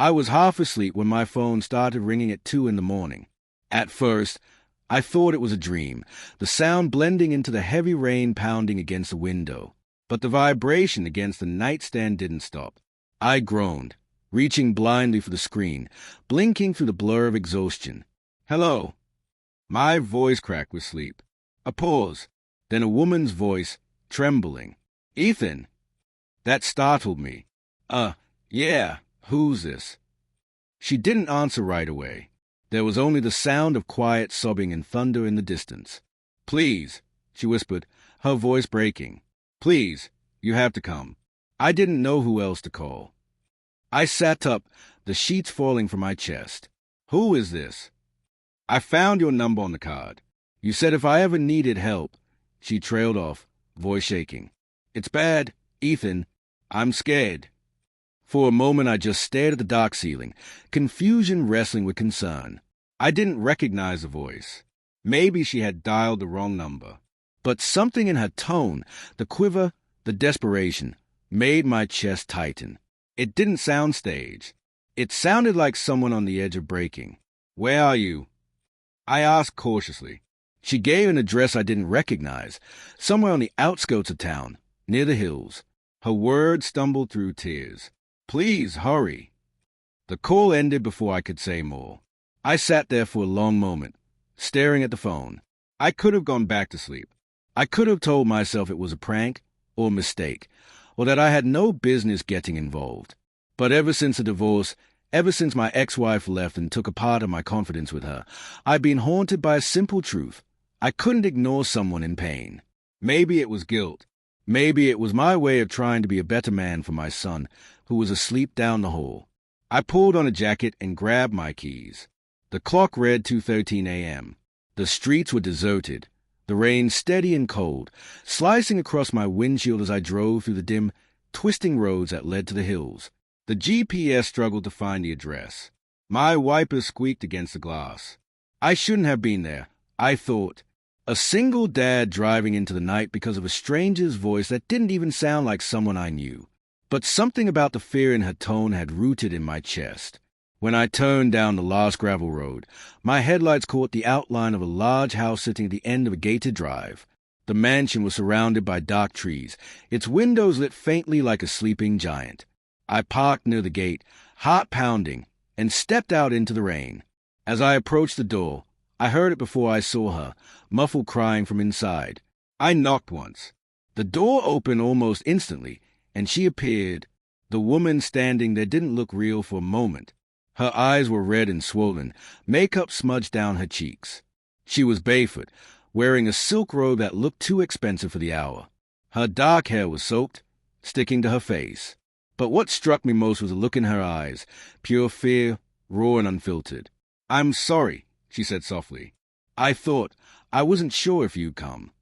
I was half asleep when my phone started ringing at 2 in the morning. At first, I thought it was a dream, the sound blending into the heavy rain pounding against the window. But the vibration against the nightstand didn't stop. I groaned, reaching blindly for the screen, blinking through the blur of exhaustion. "Hello." My voice cracked with sleep. A pause, then a woman's voice, trembling. "Ethan." That startled me. Yeah, who's this?" She didn't answer right away. There was only the sound of quiet sobbing and thunder in the distance. "Please," she whispered, her voice breaking. "Please, you have to come." I didn't know who else to call. I sat up, the sheets falling from my chest. "Who is this?" "I found your number on the card. You said if I ever needed help." She trailed off, voice shaking. "It's bad, Ethan. I'm scared." For a moment I just stared at the dark ceiling, confusion wrestling with concern. I didn't recognize the voice. Maybe she had dialed the wrong number. But something in her tone, the quiver, the desperation, made my chest tighten. It didn't sound staged. It sounded like someone on the edge of breaking. "Where are you?" I asked cautiously. She gave an address I didn't recognize, somewhere on the outskirts of town, near the hills. Her words stumbled through tears. "Please, hurry." The call ended before I could say more. I sat there for a long moment, staring at the phone. I could have gone back to sleep. I could have told myself it was a prank or a mistake, or that I had no business getting involved. But ever since the divorce, ever since my ex-wife left and took a part of my confidence with her, I've been haunted by a simple truth. I couldn't ignore someone in pain. Maybe it was guilt. Maybe it was my way of trying to be a better man for my son, who was asleep down the hall. I pulled on a jacket and grabbed my keys. The clock read 2:13 a.m. The streets were deserted, the rain steady and cold, slicing across my windshield as I drove through the dim, twisting roads that led to the hills. The GPS struggled to find the address. My wipers squeaked against the glass. I shouldn't have been there, I thought. A single dad driving into the night because of a stranger's voice that didn't even sound like someone I knew. But something about the fear in her tone had rooted in my chest. When I turned down the last gravel road, my headlights caught the outline of a large house sitting at the end of a gated drive. The mansion was surrounded by dark trees, its windows lit faintly like a sleeping giant. I parked near the gate, heart pounding, and stepped out into the rain. As I approached the door, I heard it before I saw her, muffled crying from inside. I knocked once. The door opened almost instantly, and she appeared. The woman standing there didn't look real for a moment. Her eyes were red and swollen, makeup smudged down her cheeks. She was barefoot, wearing a silk robe that looked too expensive for the hour. Her dark hair was soaked, sticking to her face. But what struck me most was the look in her eyes, pure fear, raw and unfiltered. "I'm sorry," she said softly. I wasn't sure if you'd come."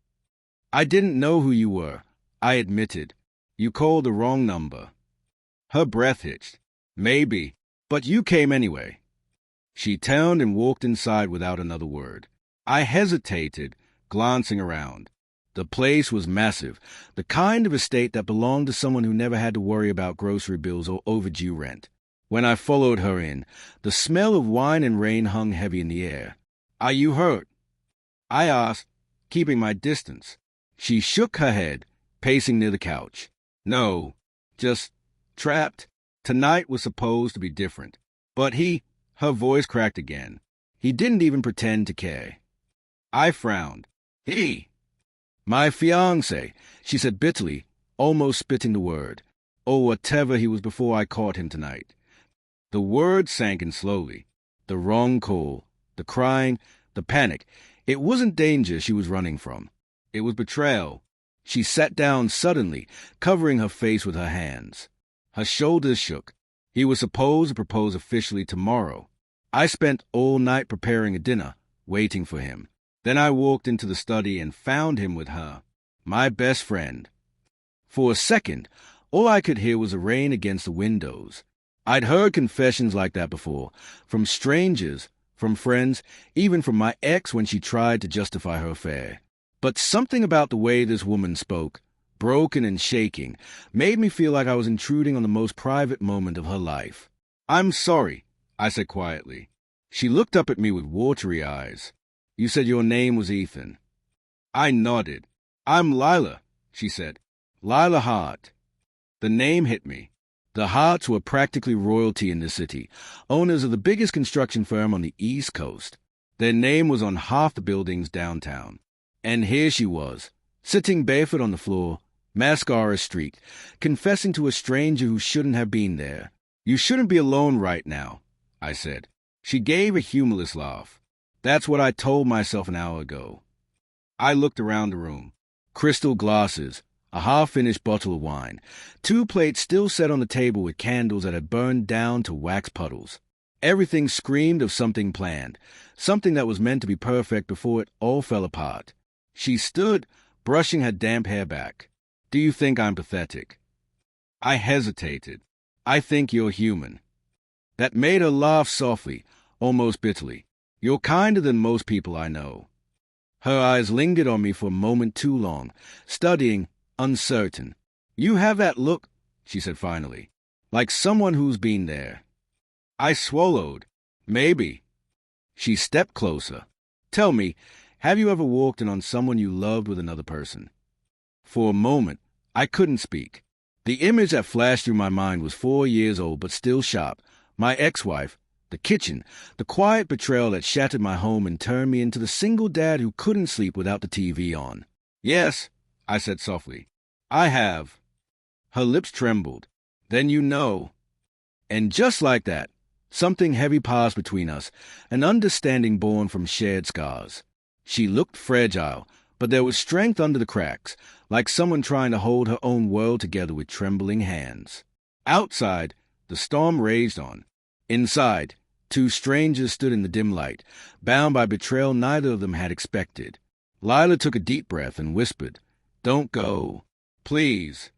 "I didn't know who you were," I admitted. "You called the wrong number." Her breath hitched. "Maybe, but you came anyway." She turned and walked inside without another word. I hesitated, glancing around. The place was massive, the kind of estate that belonged to someone who never had to worry about grocery bills or overdue rent. When I followed her in, the smell of wine and rain hung heavy in the air. "Are you hurt?" I asked, keeping my distance. She shook her head, pacing near the couch. "No, just trapped. Tonight was supposed to be different. But her voice cracked again. He didn't even pretend to care." I frowned. "He?" "My fiancé," she said bitterly, almost spitting the word. "Or whatever he was before I caught him tonight." The words sank in slowly. The wrong call, the crying, the panic. It wasn't danger she was running from. It was betrayal. She sat down suddenly, covering her face with her hands. Her shoulders shook. He was supposed to propose officially tomorrow. I spent all night preparing a dinner, waiting for him. Then I walked into the study and found him with her, my best friend. For a second, all I could hear was the rain against the windows. I'd heard confessions like that before, from strangers, from friends, even from my ex when she tried to justify her affair. But something about the way this woman spoke, broken and shaking, made me feel like I was intruding on the most private moment of her life. I'm sorry, I said quietly. She looked up at me with watery eyes. You said your name was Ethan. I nodded. I'm Lila, she said. Lila Hart. The name hit me. The Harts were practically royalty in the city, owners of the biggest construction firm on the East Coast. Their name was on half the buildings downtown. And here she was, sitting barefoot on the floor, mascara streaked, confessing to a stranger who shouldn't have been there. You shouldn't be alone right now, I said. She gave a humorless laugh. That's what I told myself an hour ago. I looked around the room. Crystal glasses, a half-finished bottle of wine, 2 plates still set on the table with candles that had burned down to wax puddles. Everything screamed of something planned, something that was meant to be perfect before it all fell apart. She stood, brushing her damp hair back. Do you think I'm pathetic? I hesitated. I think you're human. That made her laugh softly, almost bitterly. You're kinder than most people I know. Her eyes lingered on me for a moment too long, studying, uncertain. You have that look, she said finally, like someone who's been there. I swallowed. Maybe. She stepped closer. Tell me, have you ever walked in on someone you loved with another person? For a moment, I couldn't speak. The image that flashed through my mind was 4 years old but still sharp. My ex-wife, the kitchen, the quiet betrayal that shattered my home and turned me into the single dad who couldn't sleep without the TV on. Yes, I said softly. I have. Her lips trembled. Then you know. And just like that, something heavy passed between us, an understanding born from shared scars. She looked fragile, but there was strength under the cracks, like someone trying to hold her own world together with trembling hands. Outside, the storm raged on. Inside, 2 strangers stood in the dim light, bound by betrayal neither of them had expected. Lila took a deep breath and whispered, Don't go. Please.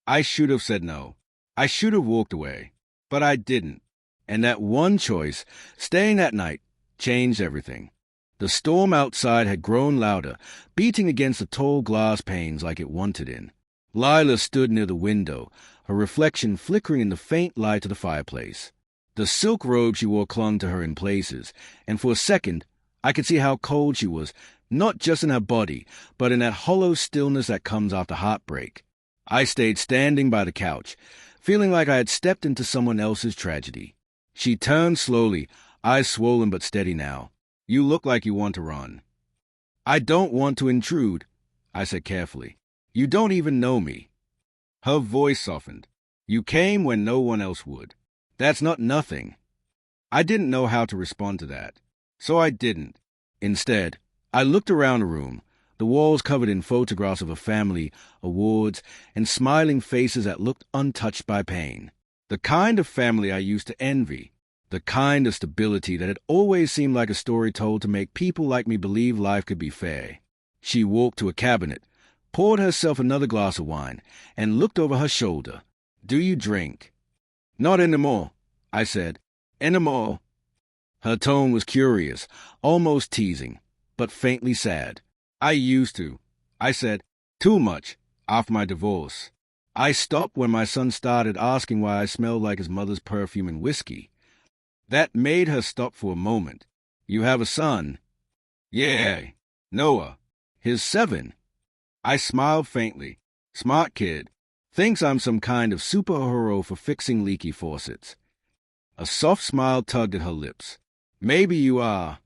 I should have said no. I should have walked away. But I didn't. And that one choice, staying that night, changed everything. The storm outside had grown louder, beating against the tall glass panes like it wanted in. Lila stood near the window, her reflection flickering in the faint light of the fireplace. The silk robe she wore clung to her in places, and for a second I could see how cold she was, not just in her body, but in that hollow stillness that comes after heartbreak. I stayed standing by the couch, feeling like I had stepped into someone else's tragedy. She turned slowly, eyes swollen but steady now. You look like you want to run. I don't want to intrude, I said carefully. You don't even know me. Her voice softened. You came when no one else would. That's not nothing. I didn't know how to respond to that, so I didn't. Instead, I looked around the room, the walls covered in photographs of a family, awards, and smiling faces that looked untouched by pain. The kind of family I used to envy. The kind of stability that had always seemed like a story told to make people like me believe life could be fair. She walked to a cabinet, poured herself another glass of wine, and looked over her shoulder. Do you drink? Not anymore, I said. Anymore. Her tone was curious, almost teasing, but faintly sad. I used to, I said. Too much, after my divorce. I stopped when my son started asking why I smelled like his mother's perfume and whiskey. That made her stop for a moment. You have a son? Yeah, Noah. He's 7. I smiled faintly. Smart kid. Thinks I'm some kind of superhero for fixing leaky faucets. A soft smile tugged at her lips. Maybe you are.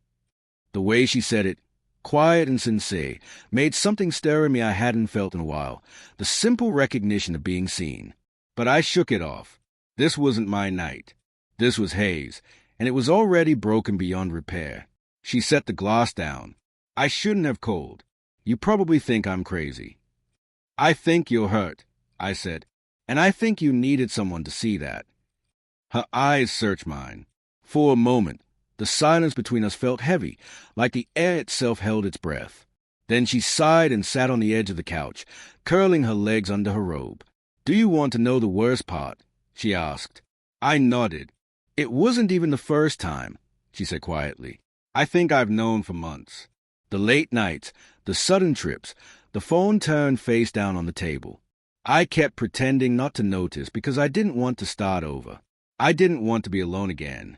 The way she said it, quiet and sincere, made something stir in me I hadn't felt in a while, the simple recognition of being seen. But I shook it off. This wasn't my night. This was Hayes, and it was already broken beyond repair. She set the glass down. I shouldn't have called. You probably think I'm crazy. I think you're hurt, I said, and I think you needed someone to see that. Her eyes searched mine. For a moment, the silence between us felt heavy, like the air itself held its breath. Then she sighed and sat on the edge of the couch, curling her legs under her robe. Do you want to know the worst part? She asked. I nodded. It wasn't even the first time, she said quietly. I think I've known for months. The late nights, the sudden trips, the phone turned face down on the table. I kept pretending not to notice because I didn't want to start over. I didn't want to be alone again.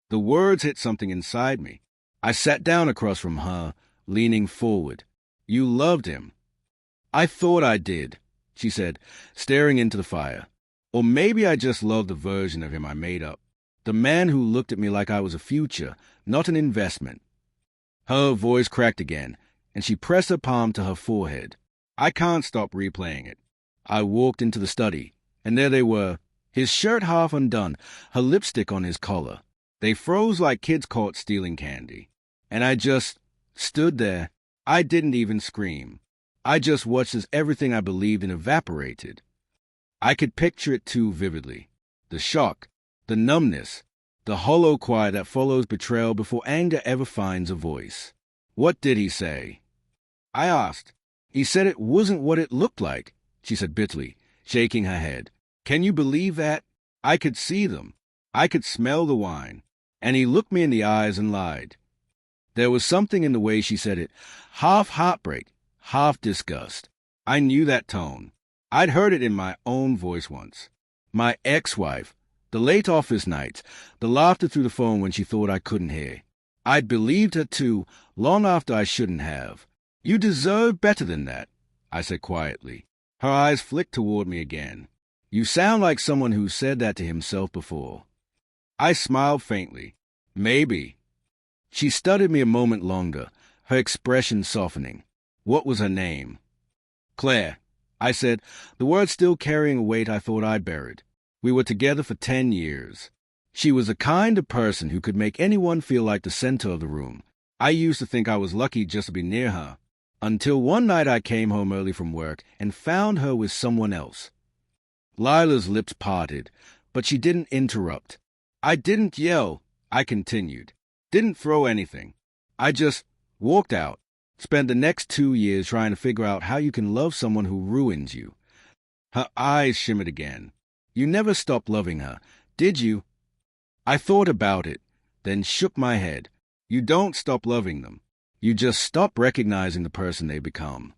The words hit something inside me. I sat down across from her, leaning forward. You loved him. I thought I did, she said, staring into the fire. Or maybe I just loved the version of him I made up. The man who looked at me like I was a future, not an investment. Her voice cracked again, and she pressed her palm to her forehead. I can't stop replaying it. I walked into the study, and there they were, his shirt half undone, her lipstick on his collar. They froze like kids caught stealing candy. And I just stood there. I didn't even scream. I just watched as everything I believed in evaporated. I could picture it too vividly. The shock, the numbness, the hollow quiet that follows betrayal before anger ever finds a voice. What did he say? I asked. He said it wasn't what it looked like, she said bitterly, shaking her head. Can you believe that? I could see them. I could smell the wine. And he looked me in the eyes and lied. There was something in the way she said it, half heartbreak, half disgust. I knew that tone. I'd heard it in my own voice once. My ex-wife, the late office nights, the laughter through the phone when she thought I couldn't hear. I'd believed her too, long after I shouldn't have. You deserve better than that, I said quietly. Her eyes flicked toward me again. You sound like someone who said that to himself before. I smiled faintly. Maybe. She studied me a moment longer, her expression softening. What was her name? Claire, I said, the words still carrying a weight I thought I'd buried. We were together for 10 years. She was the kind of person who could make anyone feel like the center of the room. I used to think I was lucky just to be near her, until one night I came home early from work and found her with someone else. Lila's lips parted, but she didn't interrupt. I didn't yell, I continued. Didn't throw anything. I just walked out, spent the next 2 years trying to figure out how you can love someone who ruins you. Her eyes shimmered again. You never stopped loving her, did you? I thought about it, then shook my head. You don't stop loving them. You just stop recognizing the person they become.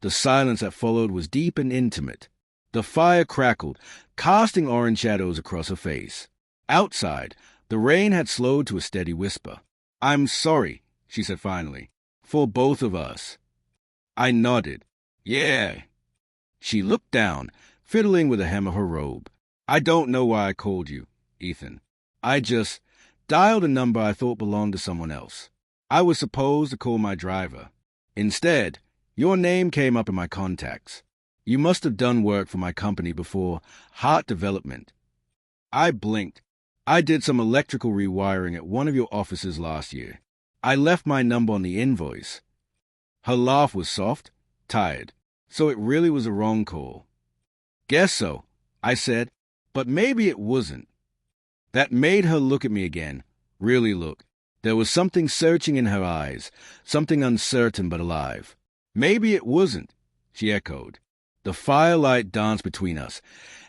The silence that followed was deep and intimate. The fire crackled, casting orange shadows across her face. Outside, the rain had slowed to a steady whisper. I'm sorry, she said finally, for both of us. I nodded. Yeah. She looked down, fiddling with the hem of her robe. I don't know why I called you, Ethan. I just dialed a number I thought belonged to someone else. I was supposed to call my driver. Instead, your name came up in my contacts. You must have done work for my company before, Heart Development. I blinked. I did some electrical rewiring at one of your offices last year. I left my number on the invoice. Her laugh was soft, tired, so it really was a wrong call. Guess so, I said, but maybe it wasn't. That made her look at me again, really look. There was something searching in her eyes, something uncertain but alive. Maybe it wasn't, she echoed. The firelight danced between us,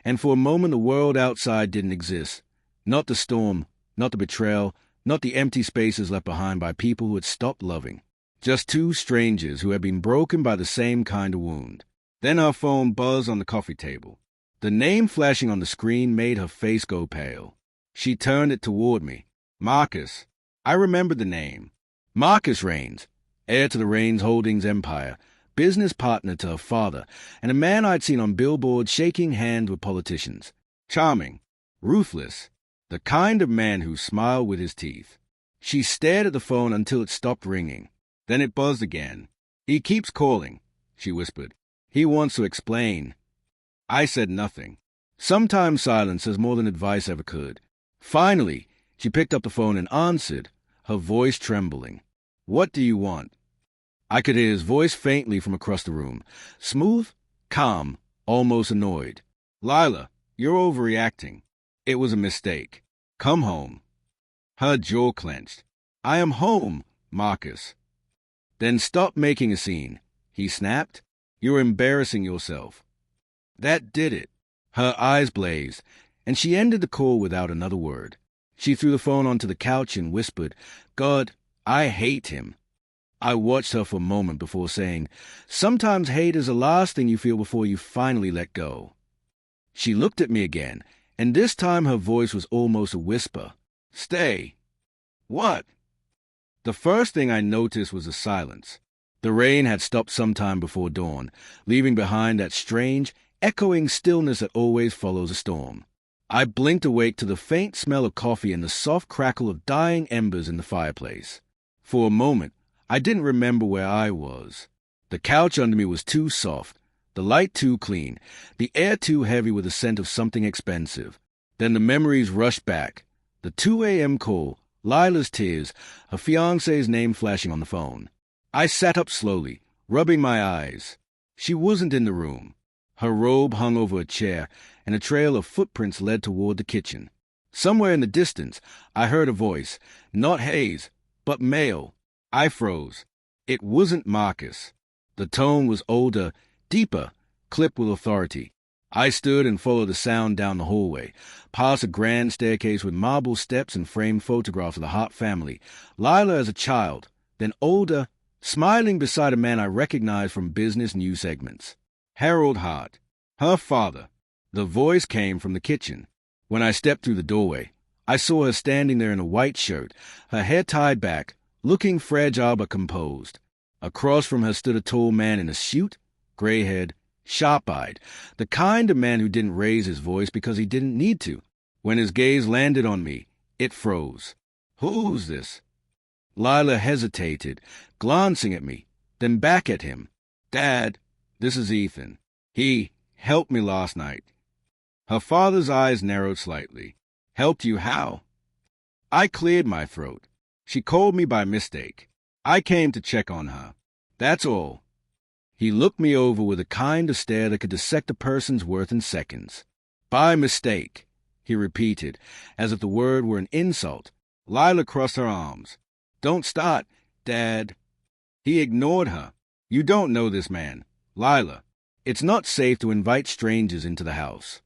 and for a moment the world outside didn't exist. Not the storm, not the betrayal, not the empty spaces left behind by people who had stopped loving. Just two strangers who had been broken by the same kind of wound. Then our phone buzzed on the coffee table. The name flashing on the screen made her face go pale. She turned it toward me. Marcus. I remembered the name. Marcus Raines, heir to the Raines Holdings empire, business partner to her father, and a man I'd seen on billboards shaking hands with politicians. Charming. Ruthless. The kind of man who smiled with his teeth. She stared at the phone until it stopped ringing. Then it buzzed again. He keeps calling, she whispered. He wants to explain. I said nothing. Sometimes silence says more than advice ever could. Finally, she picked up the phone and answered, her voice trembling. What do you want? I could hear his voice faintly from across the room. Smooth, calm, almost annoyed. Lila, you're overreacting. It was a mistake. Come home. Her jaw clenched. I am home, Marcus. Then stop making a scene, he snapped. You're embarrassing yourself. That did it. Her eyes blazed, and she ended the call without another word. She threw the phone onto the couch and whispered, God, I hate him. I watched her for a moment before saying, sometimes hate is the last thing you feel before you finally let go. She looked at me again, and this time her voice was almost a whisper. "Stay." "What?" The first thing I noticed was the silence. The rain had stopped some time before dawn, leaving behind that strange, echoing stillness that always follows a storm. I blinked awake to the faint smell of coffee and the soft crackle of dying embers in the fireplace. For a moment, I didn't remember where I was. The couch under me was too soft, the light too clean, the air too heavy with the scent of something expensive. Then the memories rushed back. The 2 a.m. call, Lila's tears, her fiancé's name flashing on the phone. I sat up slowly, rubbing my eyes. She wasn't in the room. Her robe hung over a chair, and a trail of footprints led toward the kitchen. Somewhere in the distance, I heard a voice, not Hayes, but male. I froze. It wasn't Marcus. The tone was older, deeper, clipped with authority. I stood and followed the sound down the hallway, past a grand staircase with marble steps and framed photographs of the Hart family, Lila as a child, then older, smiling beside a man I recognized from business news segments. Harold Hart, her father. The voice came from the kitchen. When I stepped through the doorway, I saw her standing there in a white shirt, her hair tied back, looking fragile but composed. Across from her stood a tall man in a suit, gray-haired, sharp-eyed, the kind of man who didn't raise his voice because he didn't need to. When his gaze landed on me, it froze. "Who's this?" Lila hesitated, glancing at me, then back at him. "Dad, this is Ethan. He helped me last night." Her father's eyes narrowed slightly. "Helped you how?" I cleared my throat. "She called me by mistake. I came to check on her. That's all." He looked me over with a kind of stare that could dissect a person's worth in seconds. "By mistake," he repeated, as if the word were an insult. Lila crossed her arms. "Don't start, Dad." He ignored her. "You don't know this man. Lila, it's not safe to invite strangers into the house."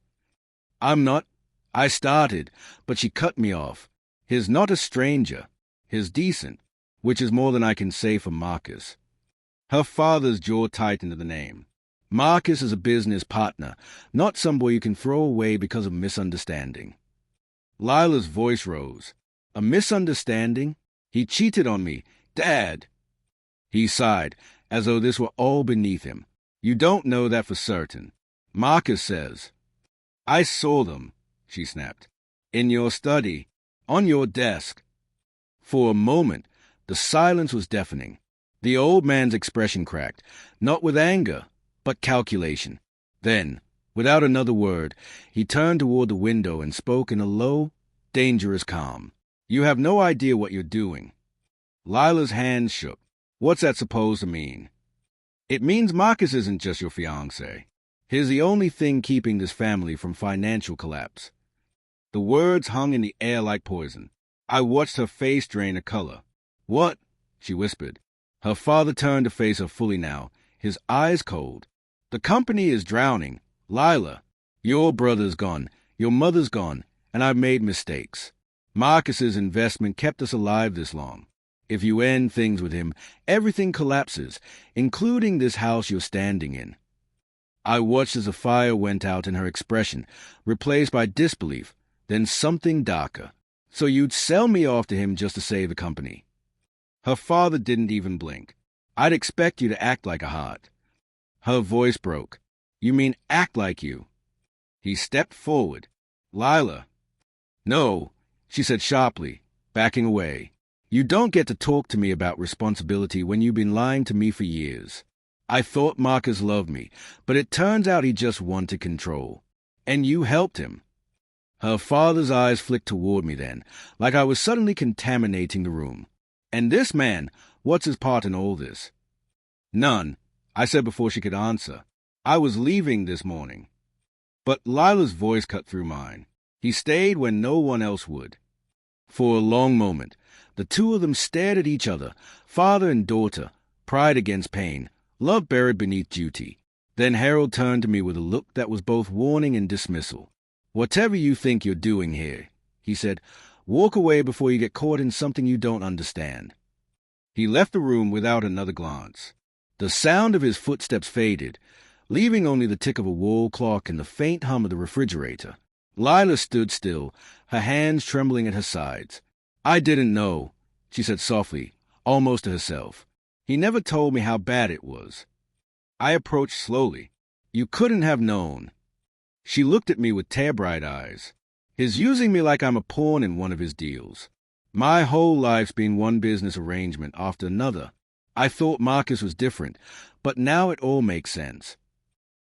"I'm not—" I started, but she cut me off. "He's not a stranger. He's decent, which is more than I can say for Marcus." Her father's jaw tightened to the name. "Marcus is a business partner, not some boy you can throw away because of misunderstanding." Lila's voice rose. "A misunderstanding? He cheated on me. Dad!" He sighed, as though this were all beneath him. "You don't know that for certain. Marcus says." "I saw them," she snapped. "In your study. On your desk." For a moment, the silence was deafening. The old man's expression cracked, not with anger, but calculation. Then, without another word, he turned toward the window and spoke in a low, dangerous calm. "You have no idea what you're doing." Lila's hands shook. "What's that supposed to mean?" "It means Marcus isn't just your fiancé. He's the only thing keeping this family from financial collapse." The words hung in the air like poison. I watched her face drain a color. "What?" she whispered. Her father turned to face her fully now, his eyes cold. "The company is drowning. Lila, your brother's gone, your mother's gone, and I've made mistakes. Marcus's investment kept us alive this long. If you end things with him, everything collapses, including this house you're standing in." I watched as the fire went out in her expression, replaced by disbelief, then something darker. "So you'd sell me off to him just to save the company?" Her father didn't even blink. "I'd expect you to act like a Hart." Her voice broke. "You mean act like you?" He stepped forward. "Lila." "No," she said sharply, backing away. "You don't get to talk to me about responsibility when you've been lying to me for years. I thought Marcus loved me, but it turns out he just wanted control. And you helped him." Her father's eyes flicked toward me then, like I was suddenly contaminating the room. "And this man, what's his part in all this?" "None," I said before she could answer. "I was leaving this morning." But Lila's voice cut through mine. "He stayed when no one else would." For a long moment, the two of them stared at each other, father and daughter, pride against pain, love buried beneath duty. Then Harold turned to me with a look that was both warning and dismissal. "Whatever you think you're doing here," he said, "walk away before you get caught in something you don't understand." He left the room without another glance. The sound of his footsteps faded, leaving only the tick of a wall clock and the faint hum of the refrigerator. Lila stood still, her hands trembling at her sides. I didn't know, she said softly, almost to herself. He never told me how bad it was. I approached slowly. You couldn't have known. She looked at me with tear-bright eyes. He's using me like I'm a pawn in one of his deals. My whole life's been one business arrangement after another. I thought Marcus was different, but now it all makes sense.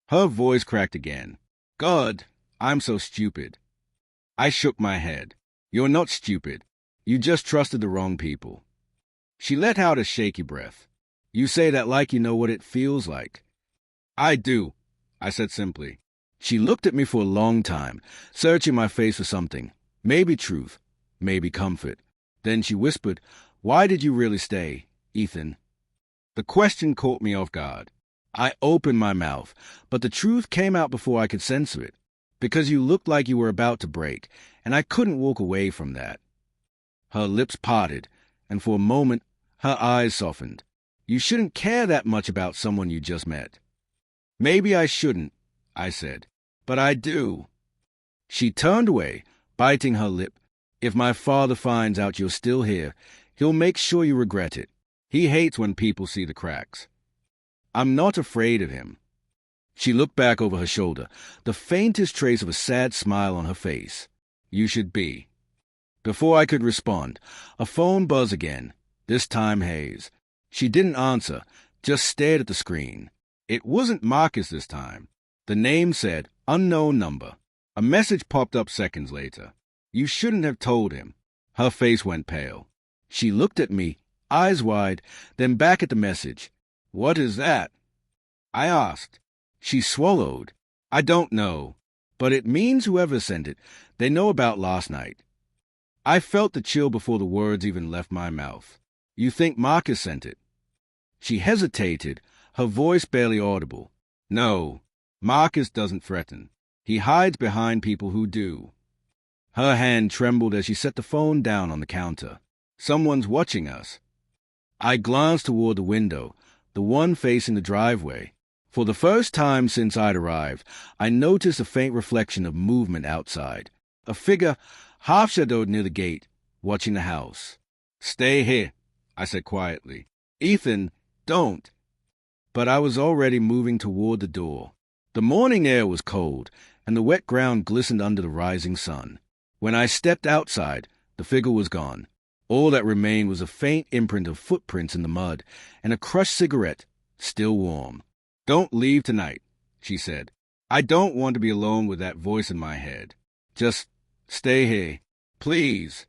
Her voice cracked again. God, I'm so stupid. I shook my head. You're not stupid. You just trusted the wrong people. She let out a shaky breath. You say that like you know what it feels like. I do, I said simply. She looked at me for a long time, searching my face for something. Maybe truth, maybe comfort. Then she whispered, Why did you really stay, Ethan? The question caught me off guard. I opened my mouth, but the truth came out before I could censor it. Because you looked like you were about to break, and I couldn't walk away from that. Her lips parted, and for a moment, her eyes softened. You shouldn't care that much about someone you just met. Maybe I shouldn't, I said, but I do. She turned away, biting her lip. If my father finds out you're still here, he'll make sure you regret it. He hates when people see the cracks. I'm not afraid of him. She looked back over her shoulder, the faintest trace of a sad smile on her face. You should be. Before I could respond, a phone buzzed again, this time Hayes. She didn't answer, just stared at the screen. It wasn't Marcus this time. The name said, unknown number. A message popped up seconds later. You shouldn't have told him. Her face went pale. She looked at me, eyes wide, then back at the message. What is that? I asked. She swallowed. I don't know, but it means whoever sent it, they know about last night. I felt the chill before the words even left my mouth. You think Marcus sent it? She hesitated, her voice barely audible. No, Marcus doesn't threaten. He hides behind people who do. Her hand trembled as she set the phone down on the counter. Someone's watching us. I glanced toward the window, the one facing the driveway. For the first time since I'd arrived, I noticed a faint reflection of movement outside. A figure, half-shadowed near the gate, watching the house. Stay here, I said quietly. Ethan, don't. But I was already moving toward the door. The morning air was cold, and the wet ground glistened under the rising sun. When I stepped outside, the figure was gone. All that remained was a faint imprint of footprints in the mud, and a crushed cigarette, still warm. Don't leave tonight, she said. I don't want to be alone with that voice in my head. Just stay here, please.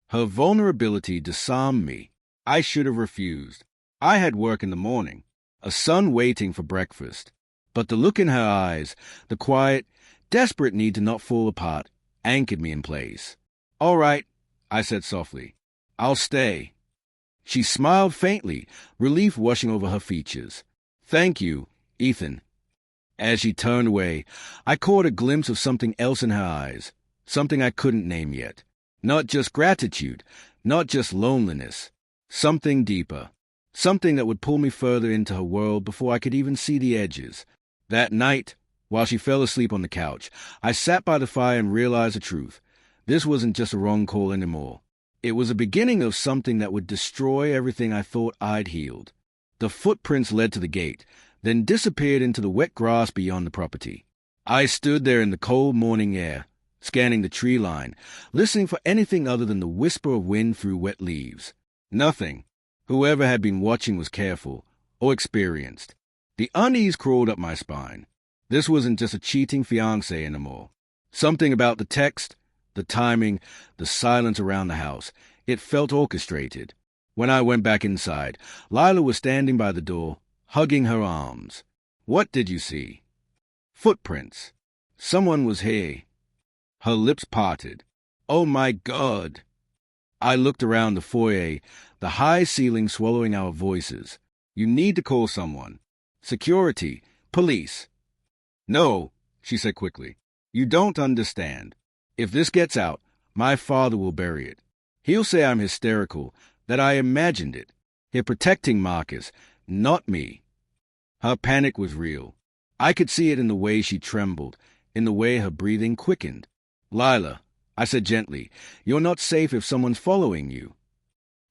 Her vulnerability disarmed me. I should have refused. I had work in the morning, a son waiting for breakfast. But the look in her eyes, the quiet, desperate need to not fall apart, anchored me in place. All right, I said softly. I'll stay. She smiled faintly, relief washing over her features. Thank you, Ethan. As she turned away, I caught a glimpse of something else in her eyes, something I couldn't name yet. Not just gratitude, not just loneliness. Something deeper. Something that would pull me further into her world before I could even see the edges. That night, while she fell asleep on the couch, I sat by the fire and realized the truth. This wasn't just a wrong call anymore. It was a beginning of something that would destroy everything I thought I'd healed. The footprints led to the gate, then disappeared into the wet grass beyond the property. I stood there in the cold morning air, scanning the tree line, listening for anything other than the whisper of wind through wet leaves. Nothing. Whoever had been watching was careful, or experienced. The unease crawled up my spine. This wasn't just a cheating fiancé anymore. Something about the text, the timing, the silence around the house. It felt orchestrated. When I went back inside, Lila was standing by the door, hugging her arms. What did you see? Footprints. Someone was here. Her lips parted. Oh my God! I looked around the foyer, the high ceiling swallowing our voices. You need to call someone. Security. Police. No, she said quickly. You don't understand. If this gets out, my father will bury it. He'll say I'm hysterical, that I imagined it. He's protecting Marcus, not me. Her panic was real. I could see it in the way she trembled, in the way her breathing quickened. Lila, I said gently, you're not safe if someone's following you.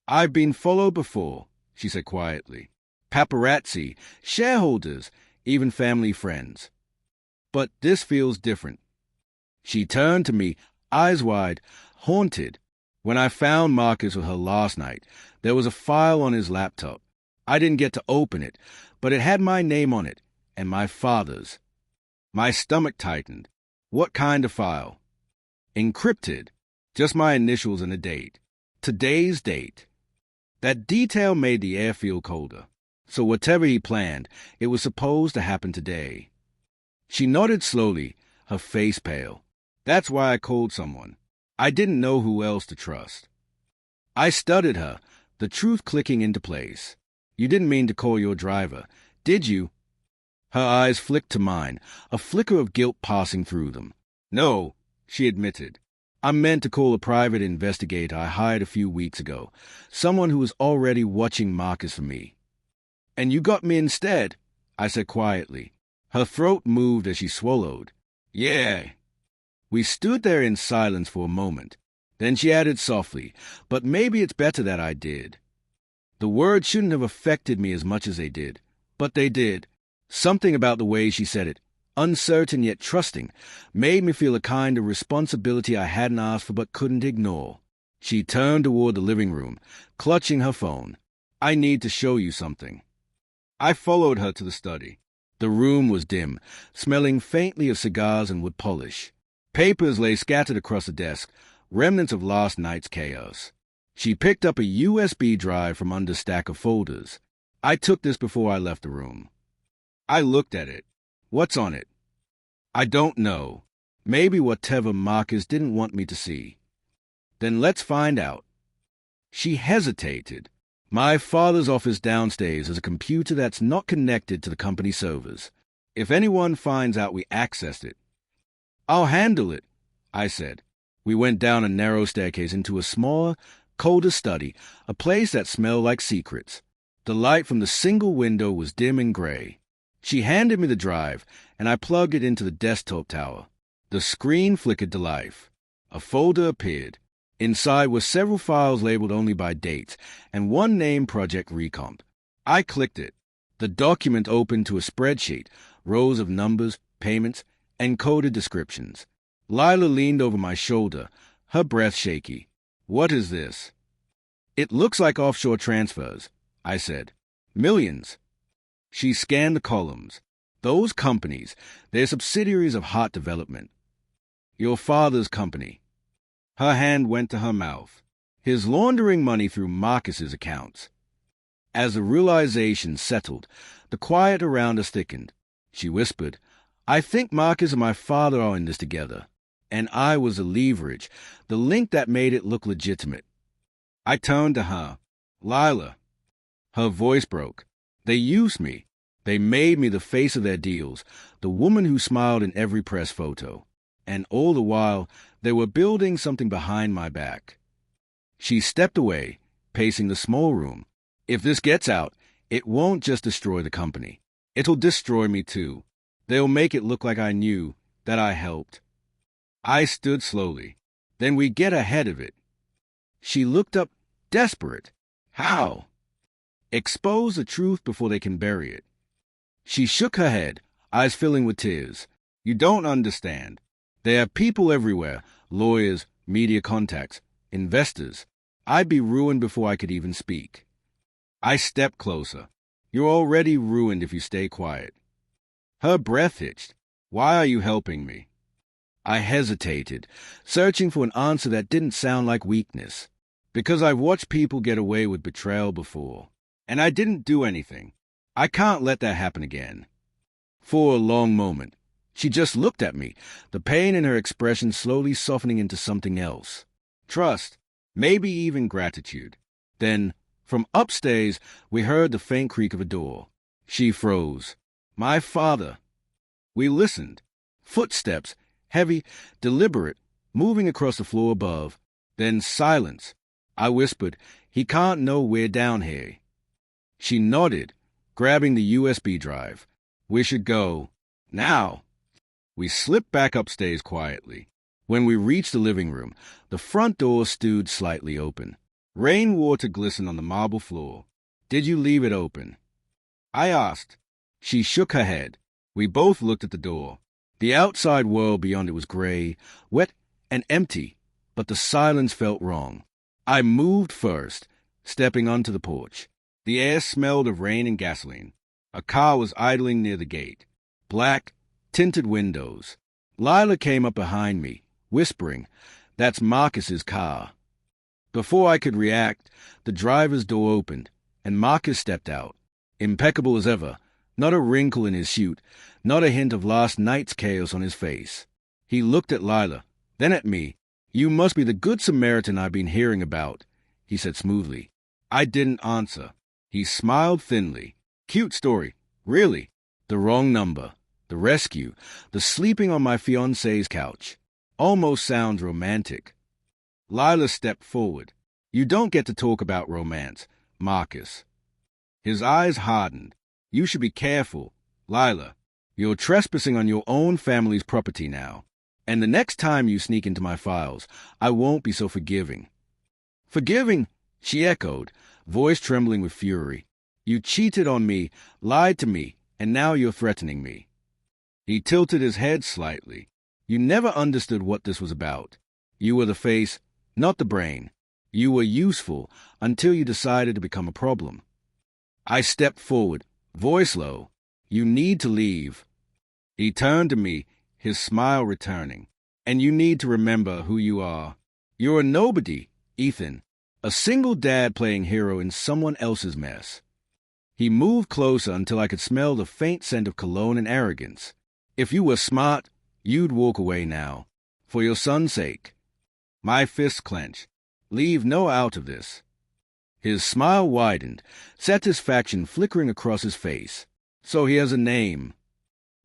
I've been followed before, she said quietly. Paparazzi, shareholders, even family friends. But this feels different. She turned to me, eyes wide, haunted. When I found Marcus with her last night, there was a file on his laptop. I didn't get to open it, but it had my name on it, and my father's. My stomach tightened. What kind of file? Encrypted. Just my initials and a date. Today's date. That detail made the air feel colder. So whatever he planned, it was supposed to happen today. She nodded slowly, her face pale. That's why I called someone. I didn't know who else to trust. I studied her, the truth clicking into place. You didn't mean to call your driver, did you? Her eyes flicked to mine, a flicker of guilt passing through them. No, she admitted. I meant to call a private investigator I hired a few weeks ago, someone who was already watching Marcus for me. And you got me instead, I said quietly. Her throat moved as she swallowed. Yeah. We stood there in silence for a moment. Then she added softly, but maybe it's better that I did. The words shouldn't have affected me as much as they did, but they did. Something about the way she said it, uncertain yet trusting, made me feel a kind of responsibility I hadn't asked for but couldn't ignore. She turned toward the living room, clutching her phone. I need to show you something. I followed her to the study. The room was dim, smelling faintly of cigars and wood polish. Papers lay scattered across the desk, remnants of last night's chaos. She picked up a USB drive from under a stack of folders. I took this before I left the room. I looked at it. What's on it? I don't know. Maybe whatever Marcus didn't want me to see. Then let's find out. She hesitated. My father's office downstairs is a computer that's not connected to the company servers. If anyone finds out we accessed it, I'll handle it, I said. We went down a narrow staircase into a smaller, colder study, a place that smelled like secrets. The light from the single window was dim and gray. She handed me the drive, and I plugged it into the desktop tower. The screen flickered to life. A folder appeared. Inside were several files labeled only by dates, and one named Project Recomp. I clicked it. The document opened to a spreadsheet, rows of numbers, payments, and coded descriptions. Lila leaned over my shoulder, her breath shaky. What is this? It looks like offshore transfers, I said. Millions. She scanned the columns. Those companies, they're subsidiaries of Heart Development. Your father's company. Her hand went to her mouth. His laundering money through Marcus's accounts. As the realization settled, the quiet around us thickened. She whispered, I think Marcus and my father are in this together. And I was the leverage, the link that made it look legitimate. I turned to her. Lila. Her voice broke. They used me. They made me the face of their deals, the woman who smiled in every press photo. And all the while, they were building something behind my back. She stepped away, pacing the small room. If this gets out, it won't just destroy the company. It'll destroy me too. They'll make it look like I knew, that I helped. I stood slowly. Then we get ahead of it. She looked up, desperate. How? Expose the truth before they can bury it. She shook her head, eyes filling with tears. You don't understand. There are people everywhere, lawyers, media contacts, investors. I'd be ruined before I could even speak. I stepped closer. You're already ruined if you stay quiet. Her breath hitched. Why are you helping me? I hesitated, searching for an answer that didn't sound like weakness. Because I've watched people get away with betrayal before, and I didn't do anything. I can't let that happen again. For a long moment, she just looked at me, the pain in her expression slowly softening into something else. Trust, maybe even gratitude. Then, from upstairs, we heard the faint creak of a door. She froze. My father. We listened. Footsteps, heavy, deliberate, moving across the floor above. Then silence. I whispered, he can't know we're down here. She nodded, grabbing the USB drive. We should go. Now. We slipped back upstairs quietly. When we reached the living room, the front door stood slightly open. Rainwater glistened on the marble floor. "Did you leave it open?" I asked. She shook her head. We both looked at the door. The outside world beyond it was gray, wet, and empty, but the silence felt wrong. I moved first, stepping onto the porch. The air smelled of rain and gasoline. A car was idling near the gate. Black, tinted windows. Lila came up behind me, whispering, "That's Marcus's car." Before I could react, the driver's door opened, and Marcus stepped out, impeccable as ever, not a wrinkle in his suit, not a hint of last night's chaos on his face. He looked at Lila, then at me. "You must be the good Samaritan I've been hearing about," he said smoothly. I didn't answer. He smiled thinly. "Cute story, really. The wrong number, the rescue, the sleeping on my fiancé's couch. Almost sounds romantic." Lila stepped forward. "You don't get to talk about romance, Marcus." His eyes hardened. "You should be careful, Lila. You're trespassing on your own family's property now. And the next time you sneak into my files, I won't be so forgiving." "Forgiving?" she echoed, voice trembling with fury. "You cheated on me, lied to me, and now you're threatening me." He tilted his head slightly. "You never understood what this was about. You were the face, not the brain. You were useful until you decided to become a problem." I stepped forward, voice low. "You need to leave." He turned to me, his smile returning. "And you need to remember who you are. You're a nobody, Ethan. A single dad playing hero in someone else's mess." He moved closer until I could smell the faint scent of cologne and arrogance. "If you were smart, you'd walk away now. For your son's sake." My fists clenched. "Leave Noah out of this." His smile widened, satisfaction flickering across his face. "So he has a name."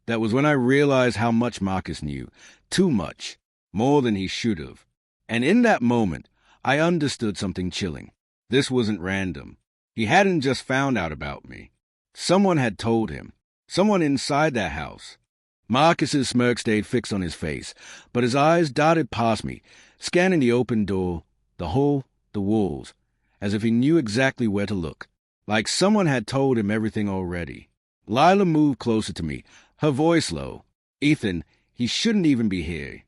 That was when I realized how much Marcus knew. Too much. More than he should have. And in that moment, I understood something chilling. This wasn't random. He hadn't just found out about me. Someone had told him. Someone inside that house. Marcus's smirk stayed fixed on his face, but his eyes darted past me, scanning the open door, the hole, the walls, as if he knew exactly where to look. Like someone had told him everything already. Lila moved closer to me, her voice low. "Ethan, he shouldn't even be here."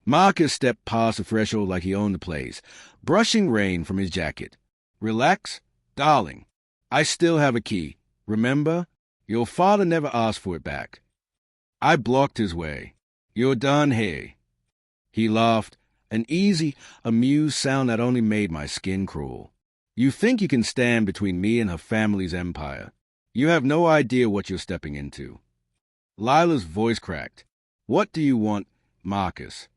Marcus stepped past the threshold like he owned the place, brushing rain from his jacket. "Relax, darling. I still have a key. Remember? Your father never asked for it back." I blocked his way. "You're done here." He laughed, an easy, amused sound that only made my skin crawl. "You think you can stand between me and her family's empire. You have no idea what you're stepping into." Lila's voice cracked. "What do you want, Marcus?"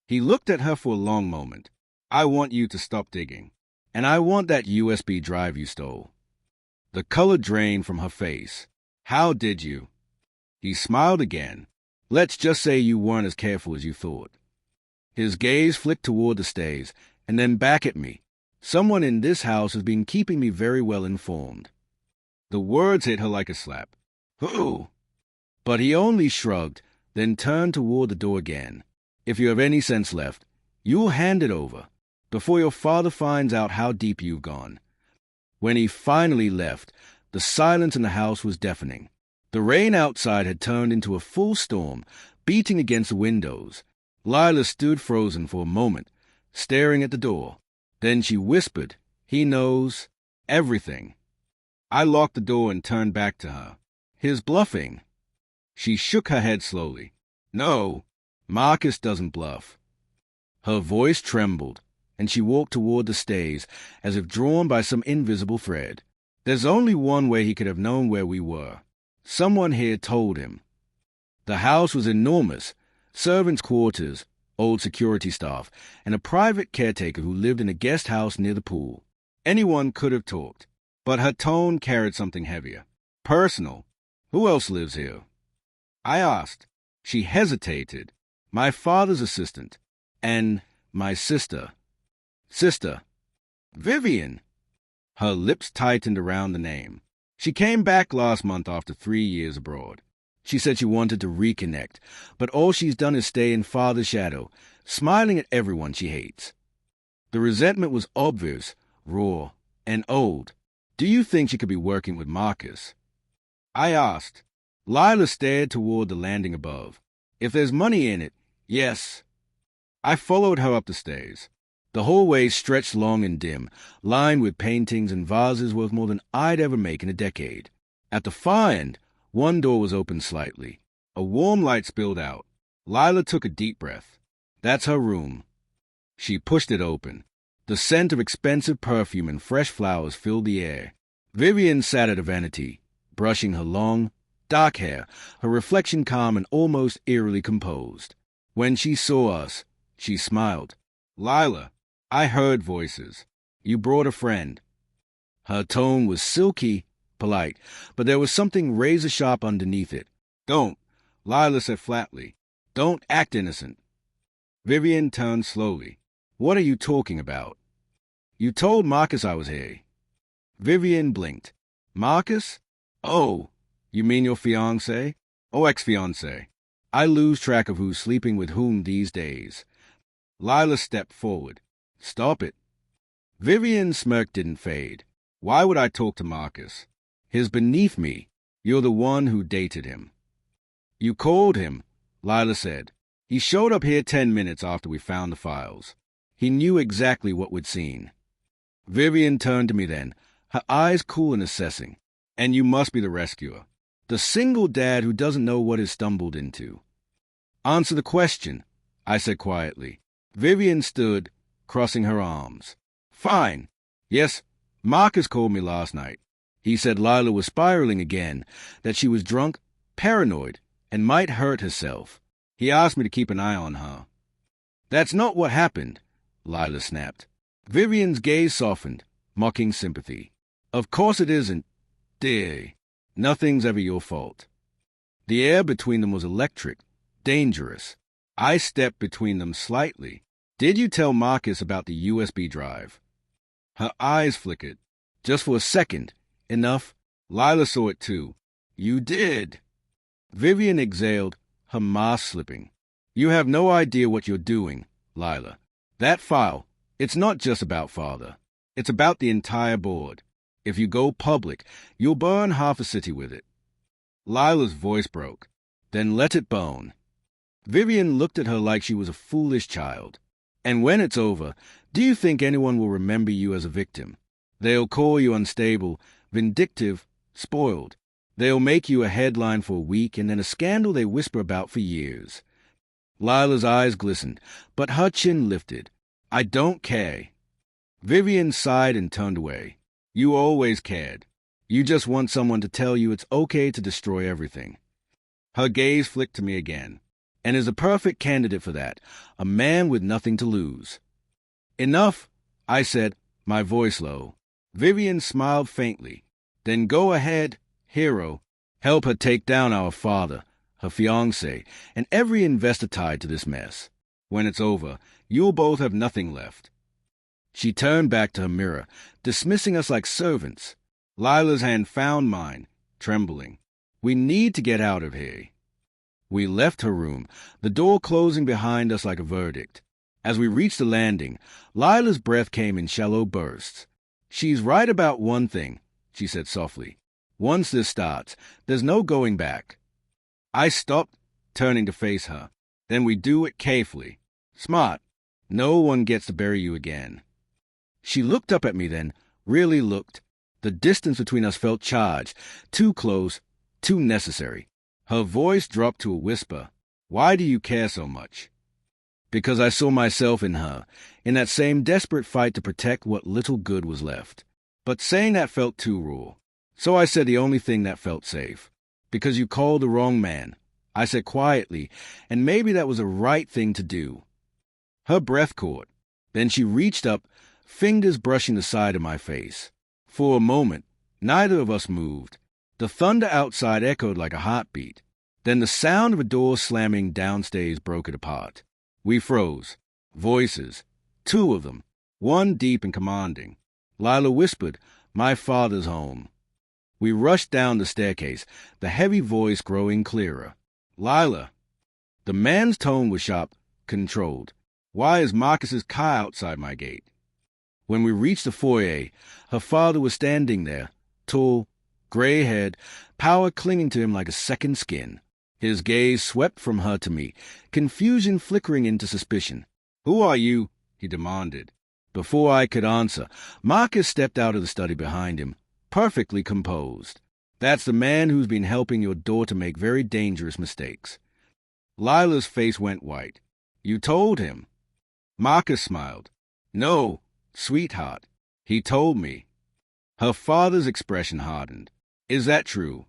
He looked at her for a long moment. "I want you to stop digging. And I want that USB drive you stole." The color drained from her face. "How did you?" He smiled again. "Let's just say you weren't as careful as you thought." His gaze flicked toward the stairs, and then back at me. "Someone in this house has been keeping me very well informed." The words hit her like a slap. "Who?" But he only shrugged, then turned toward the door again. "If you have any sense left, you'll hand it over, before your father finds out how deep you've gone." When he finally left, the silence in the house was deafening. The rain outside had turned into a full storm, beating against the windows. Lila stood frozen for a moment, staring at the door. Then she whispered, "He knows everything." I locked the door and turned back to her. "His bluffing." She shook her head slowly. "No, Marcus doesn't bluff." Her voice trembled, and she walked toward the stairs, as if drawn by some invisible thread. "There's only one way he could have known where we were. Someone here told him." The house was enormous. Servants' quarters, old security staff, and a private caretaker who lived in a guest house near the pool. Anyone could have talked, but her tone carried something heavier. Personal. "Who else lives here?" I asked. She hesitated. "My father's assistant. And my sister." "Sister." "Vivian." Her lips tightened around the name. "She came back last month after 3 years abroad. She said she wanted to reconnect, but all she's done is stay in father's shadow, smiling at everyone she hates. The resentment was obvious, raw, and old. Do you think she could be working with Marcus? I asked. Lila stared toward the landing above. If there's money in it, yes. I followed her up the stairs. The hallway stretched long and dim, lined with paintings and vases worth more than I'd ever make in a decade. At the far end, one door was open slightly. A warm light spilled out. Lila took a deep breath. That's her room. She pushed it open. The scent of expensive perfume and fresh flowers filled the air. Vivian sat at a vanity, brushing her long, dark hair, her reflection calm and almost eerily composed. When she saw us, she smiled. Lila, I heard voices. You brought a friend. Her tone was silky, polite, but there was something razor-sharp underneath it. Don't, Lila said flatly. Don't act innocent. Vivian turned slowly. What are you talking about? You told Marcus I was here. Vivian blinked. Marcus? Oh, you mean your fiancé? Oh, ex-fiancé. I lose track of who's sleeping with whom these days. Lila stepped forward. Stop it. Vivian's smirk didn't fade. Why would I talk to Marcus? He's beneath me. You're the one who dated him. You called him, Lila said. He showed up here 10 minutes after we found the files. He knew exactly what we'd seen. Vivian turned to me then, her eyes cool and assessing. And you must be the rescuer. The single dad who doesn't know what he's stumbled into. Answer the question, I said quietly. Vivian stood, crossing her arms. Fine. Yes, Marcus called me last night. He said Lila was spiraling again, that she was drunk, paranoid, and might hurt herself. He asked me to keep an eye on her. That's not what happened, Lila snapped. Vivian's gaze softened, mocking sympathy. Of course it isn't, dear. Nothing's ever your fault. The air between them was electric, dangerous. I stepped between them slightly. Did you tell Marcus about the USB drive? Her eyes flickered. Just for a second. Enough. Lila saw it too. You did. Vivian exhaled, her mask slipping. You have no idea what you're doing, Lila. That file, it's not just about father. It's about the entire board. If you go public, you'll burn half a city with it. Lila's voice broke. Then let it burn. Vivian looked at her like she was a foolish child. And when it's over, do you think anyone will remember you as a victim? They'll call you unstable, vindictive, spoiled. They'll make you a headline for a week and then a scandal they whisper about for years. Lila's eyes glistened, but her chin lifted. I don't care. Vivian sighed and turned away. You always cared. You just want someone to tell you it's okay to destroy everything. Her gaze flicked to me again. And is a perfect candidate for that, a man with nothing to lose. Enough, I said, my voice low. Vivian smiled faintly. Then go ahead, hero. Help her take down our father, her fiancé, and every investor tied to this mess. When it's over, you'll both have nothing left. She turned back to her mirror, dismissing us like servants. Lila's hand found mine, trembling. We need to get out of here. We left her room, the door closing behind us like a verdict. As we reached the landing, Lila's breath came in shallow bursts. She's right about one thing, she said softly. Once this starts, there's no going back. I stopped, turning to face her. Then we do it carefully. Smart. No one gets to bury you again. She looked up at me then, really looked. The distance between us felt charged, too close, too necessary. Her voice dropped to a whisper. Why do you care so much? Because I saw myself in her, in that same desperate fight to protect what little good was left. But saying that felt too raw. So I said the only thing that felt safe. Because you called the wrong man. I said quietly, and maybe that was the right thing to do. Her breath caught. Then she reached up, fingers brushing the side of my face. For a moment, neither of us moved. The thunder outside echoed like a heartbeat. Then the sound of a door slamming downstairs broke it apart. We froze. Voices. 2 of them. One deep and commanding. Lila whispered, "My father's home." We rushed down the staircase, the heavy voice growing clearer. "Lila." The man's tone was sharp, controlled. Why is Marcus's car outside my gate? When we reached the foyer, her father was standing there, tall, gray-haired, power clinging to him like a second skin. His gaze swept from her to me, confusion flickering into suspicion. "Who are you?" he demanded. Before I could answer, Marcus stepped out of the study behind him, perfectly composed. "That's the man who's been helping your daughter make very dangerous mistakes." Lila's face went white. "You told him?" Marcus smiled. "No, sweetheart. He told me." Her father's expression hardened. "Is that true?"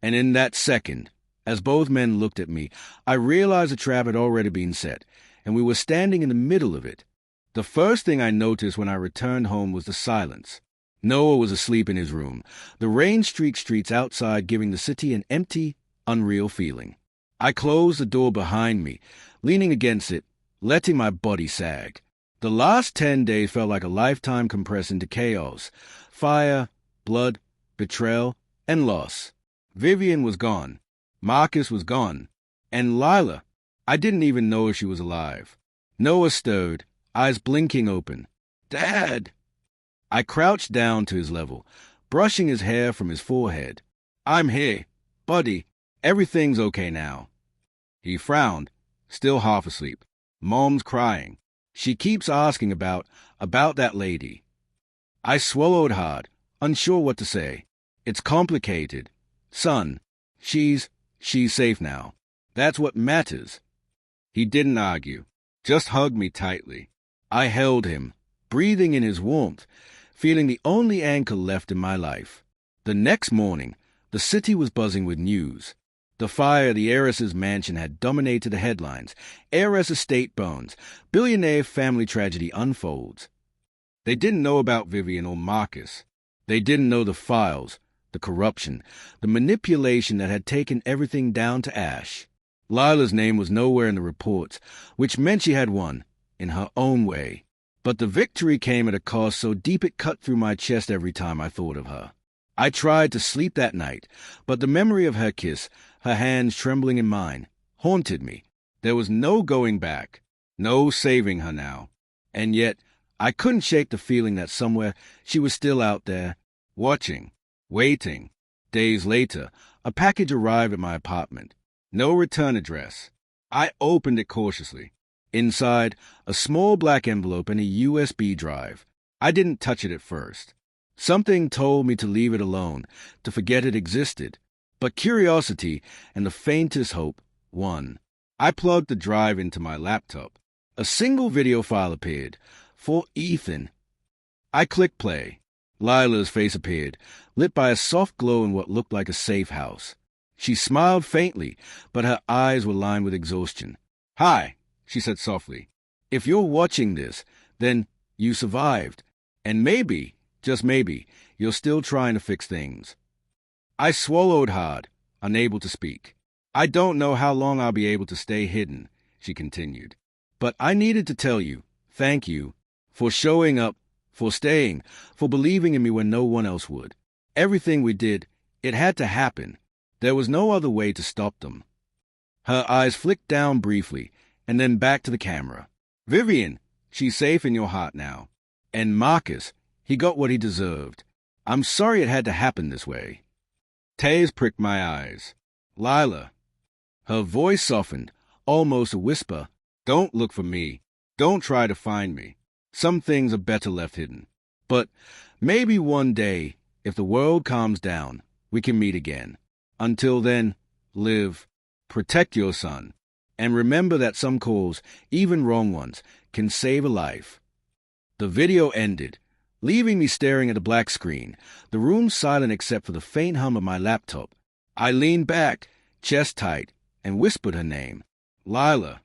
And in that second, as both men looked at me, I realized the trap had already been set, and we were standing in the middle of it. The first thing I noticed when I returned home was the silence. Noah was asleep in his room, the rain-streaked streets outside giving the city an empty, unreal feeling. I closed the door behind me, leaning against it, letting my body sag. The last 10 days felt like a lifetime compressed into chaos. Fire, blood, betrayal, and loss. Vivian was gone. Marcus was gone. And Lila, I didn't even know if she was alive. Noah stirred, eyes blinking open. "Dad!" I crouched down to his level, brushing his hair from his forehead. "I'm here. Buddy, everything's okay now." He frowned, still half asleep. "Mom's crying. She keeps asking about that lady." I swallowed hard, unsure what to say. "It's complicated. Son, she's safe now. That's what matters." He didn't argue, just hugged me tightly. I held him, breathing in his warmth, feeling the only anchor left in my life. The next morning, the city was buzzing with news. The fire at the Heiress's mansion had dominated the headlines. Heiress estate burns. Billionaire family tragedy unfolds. They didn't know about Vivian or Marcus. They didn't know the files, the corruption, the manipulation that had taken everything down to ash. Lila's name was nowhere in the reports, which meant she had won, in her own way. But the victory came at a cost so deep it cut through my chest every time I thought of her. I tried to sleep that night, but the memory of her kiss, her hands trembling in mine, haunted me. There was no going back, no saving her now. And yet, I couldn't shake the feeling that somewhere she was still out there, watching, waiting. Days later, a package arrived at my apartment. No return address. I opened it cautiously. Inside, a small black envelope and a USB drive. I didn't touch it at first. Something told me to leave it alone, to forget it existed. But curiosity and the faintest hope won. I plugged the drive into my laptop. A single video file appeared. For Ethan. I clicked play. Lila's face appeared, lit by a soft glow in what looked like a safe house. She smiled faintly, but her eyes were lined with exhaustion. "Hi," she said softly. "If you're watching this, then you survived. And maybe, just maybe, you're still trying to fix things." I swallowed hard, unable to speak. "I don't know how long I'll be able to stay hidden," she continued. "But I needed to tell you, thank you, for showing up, for staying, for believing in me when no one else would. Everything we did, it had to happen. There was no other way to stop them." Her eyes flicked down briefly, and then back to the camera. "Vivian, she's safe in your heart now. And Marcus, he got what he deserved. I'm sorry it had to happen this way." Tears pricked my eyes. "Lila." Her voice softened, almost a whisper. "Don't look for me. Don't try to find me. Some things are better left hidden. But maybe one day, if the world calms down, we can meet again. Until then, live, protect your son, and remember that some calls, even wrong ones, can save a life." The video ended, leaving me staring at the black screen, the room silent except for the faint hum of my laptop. I leaned back, chest tight, and whispered her name. "Lila."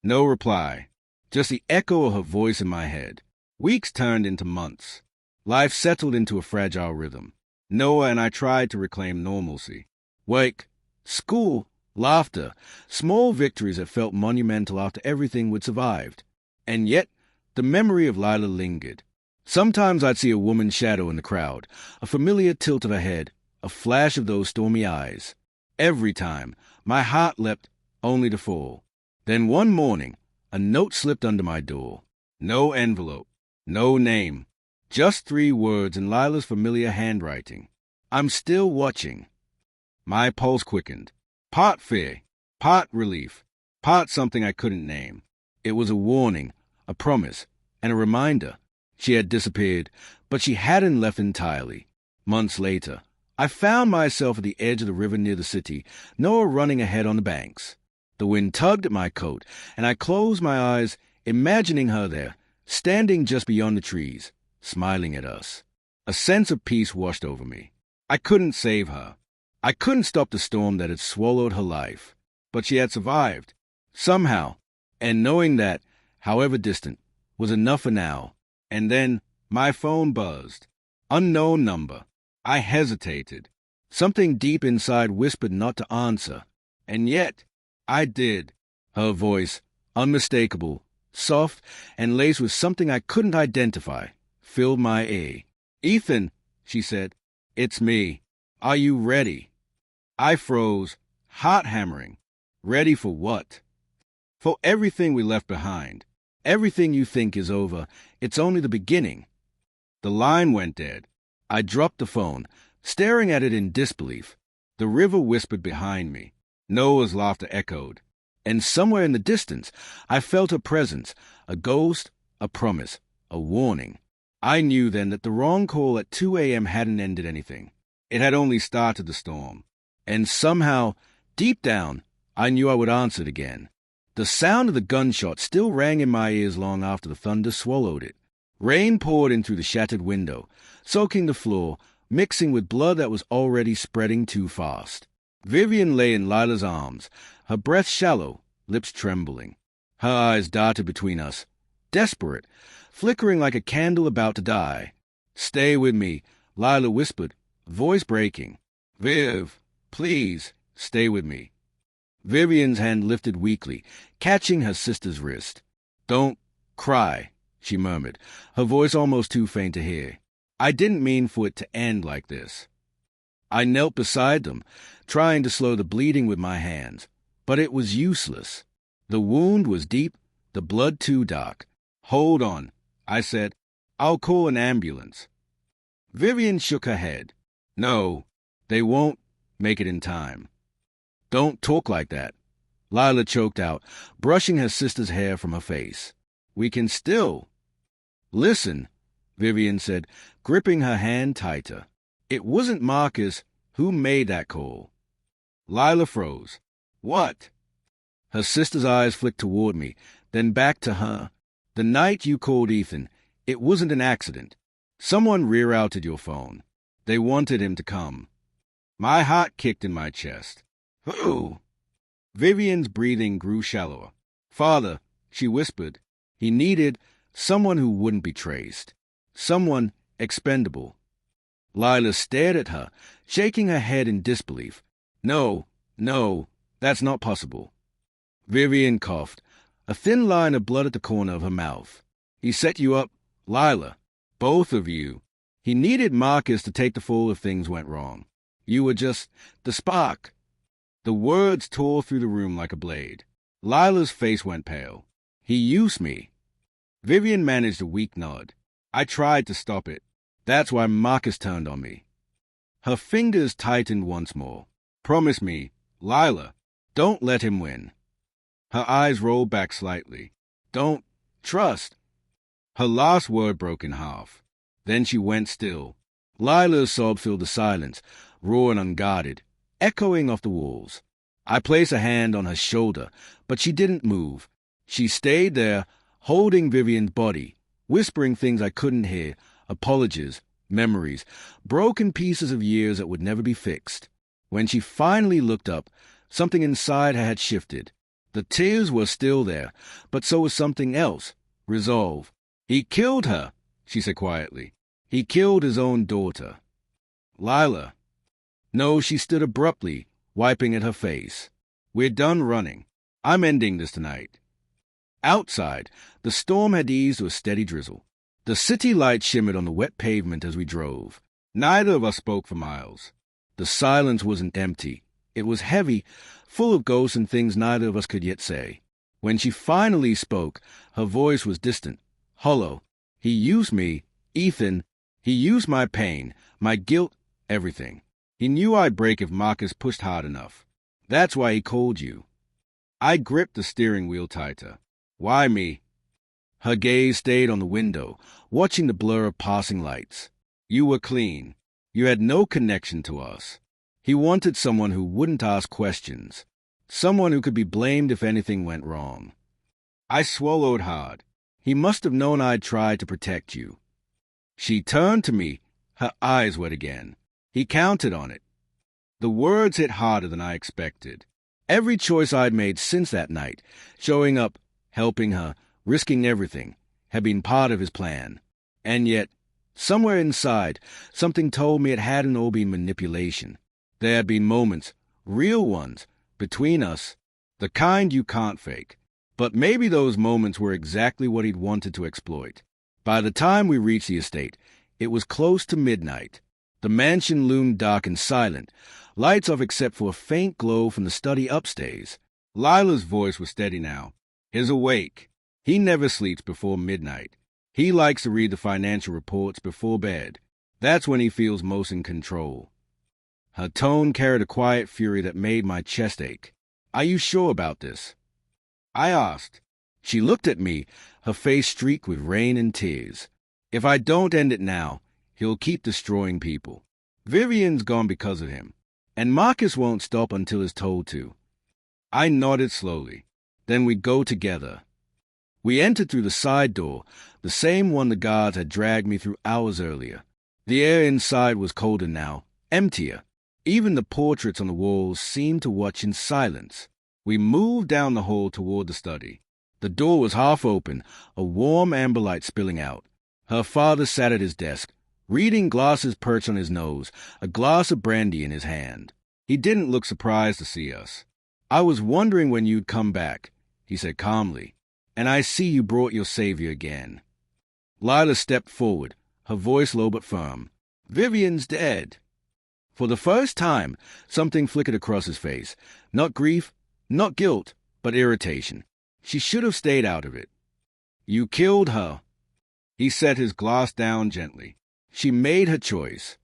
No reply, just the echo of her voice in my head. Weeks turned into months. Life settled into a fragile rhythm. Noah and I tried to reclaim normalcy. Work, school, laughter, small victories that felt monumental after everything we'd survived. And yet, the memory of Lila lingered. Sometimes I'd see a woman's shadow in the crowd, a familiar tilt of her head, a flash of those stormy eyes. Every time, my heart leapt, only to fall. Then one morning, A note slipped under my door. No envelope. No name. Just 3 words in Lila's familiar handwriting. I'm still watching. My pulse quickened. Part fear, part relief, part something I couldn't name. It was a warning, a promise, and a reminder. She had disappeared, but she hadn't left entirely. Months later, I found myself at the edge of the river near the city, Noah running ahead on the banks. The wind tugged at my coat, and I closed my eyes, imagining her there, standing just beyond the trees, smiling at us. A sense of peace washed over me. I couldn't save her. I couldn't stop the storm that had swallowed her life. But she had survived, somehow, and knowing that, however distant, was enough for now. And then my phone buzzed. Unknown number. I hesitated. Something deep inside whispered not to answer. And yet, I did. Her voice, unmistakable, soft, and laced with something I couldn't identify, filled my ear. "Ethan," she said, "it's me. Are you ready?" I froze, heart hammering. Ready for what? For everything we left behind. Everything you think is over. It's only the beginning. The line went dead. I dropped the phone, staring at it in disbelief. The river whispered behind me. Noah's laughter echoed. And somewhere in the distance, I felt a presence, a ghost, a promise, a warning. I knew then that the wrong call at 2 a.m. hadn't ended anything. It had only started the storm. And somehow, deep down, I knew I would answer it again. The sound of the gunshot still rang in my ears long after the thunder swallowed it. Rain poured in through the shattered window, soaking the floor, mixing with blood that was already spreading too fast. Vivian lay in Lila's arms, her breath shallow, lips trembling. Her eyes darted between us, desperate, flickering like a candle about to die. "Stay with me," Lila whispered, voice breaking. "Viv, please, stay with me." Vivian's hand lifted weakly, catching her sister's wrist. "Don't cry," she murmured, her voice almost too faint to hear. "I didn't mean for it to end like this." I knelt beside them, trying to slow the bleeding with my hands, but it was useless. The wound was deep, the blood too dark. "Hold on," I said. "I'll call an ambulance." Vivian shook her head. "No, they won't make it in time." "Don't talk like that," Lila choked out, brushing her sister's hair from her face. "We can still." "Listen," Vivian said, gripping her hand tighter. "It wasn't Marcus who made that call." Lila froze. "What?" Her sister's eyes flicked toward me, then back to her. "The night you called Ethan, it wasn't an accident. Someone rerouted your phone. They wanted him to come." My heart kicked in my chest. "Who?" Vivian's breathing grew shallower. "Father," she whispered. "He needed someone who wouldn't be traced. Someone expendable." Lila stared at her, shaking her head in disbelief. No, that's not possible." Vivian coughed, a thin line of blood at the corner of her mouth. "He set you up, Lila. Both of you. He needed Marcus to take the fall if things went wrong. You were just the spark." The words tore through the room like a blade. Lila's face went pale. "He used me." Vivian managed a weak nod. "I tried to stop it. That's why Marcus turned on me." Her fingers tightened once more. "Promise me, Lila, don't let him win." Her eyes rolled back slightly. "Don't trust." Her last word broke in half. Then she went still. Lila's sob filled the silence, raw and unguarded, echoing off the walls. I placed a hand on her shoulder, but she didn't move. She stayed there, holding Vivian's body, whispering things I couldn't hear, apologies, memories, broken pieces of years that would never be fixed. When she finally looked up, something inside her had shifted. The tears were still there, but so was something else, resolve. "He killed her," she said quietly. "He killed his own daughter." "Lila." No, she stood abruptly, wiping at her face. "We're done running. I'm ending this tonight." Outside, the storm had eased to a steady drizzle. The city lights shimmered on the wet pavement as we drove. Neither of us spoke for miles. The silence wasn't empty. It was heavy, full of ghosts and things neither of us could yet say. When she finally spoke, her voice was distant, hollow. He used me, Ethan. He used my pain, my guilt, everything. He knew I'd break if Marcus pushed hard enough. That's why he called you. I gripped the steering wheel tighter. Why me? Her gaze stayed on the window, watching the blur of passing lights. You were clean. You had no connection to us. He wanted someone who wouldn't ask questions. Someone who could be blamed if anything went wrong. I swallowed hard. He must have known I'd tried to protect you. She turned to me, her eyes wet again. He counted on it. The words hit harder than I expected. Every choice I'd made since that night, showing up, helping her, risking everything, had been part of his plan. And yet, somewhere inside, something told me it hadn't all been manipulation. There had been moments, real ones, between us, the kind you can't fake. But maybe those moments were exactly what he'd wanted to exploit. By the time we reached the estate, it was close to midnight. The mansion loomed dark and silent, lights off except for a faint glow from the study upstairs. Lila's voice was steady now. He's awake. He never sleeps before midnight. He likes to read the financial reports before bed. That's when he feels most in control. Her tone carried a quiet fury that made my chest ache. Are you sure about this? I asked. She looked at me, her face streaked with rain and tears. If I don't end it now, he'll keep destroying people. Vivian's gone because of him, and Marcus won't stop until he's told to. I nodded slowly. Then we'd go together. We entered through the side door, the same one the guards had dragged me through hours earlier. The air inside was colder now, emptier. Even the portraits on the walls seemed to watch in silence. We moved down the hall toward the study. The door was half open, a warm amber light spilling out. Her father sat at his desk, reading, glasses perched on his nose, a glass of brandy in his hand. He didn't look surprised to see us. I was wondering when you'd come back, he said calmly, and I see you brought your savior again. Lila stepped forward, her voice low but firm. Vivian's dead. For the first time, something flickered across his face. Not grief, not guilt, but irritation. She should have stayed out of it. You killed her. He set his glass down gently. She made her choice.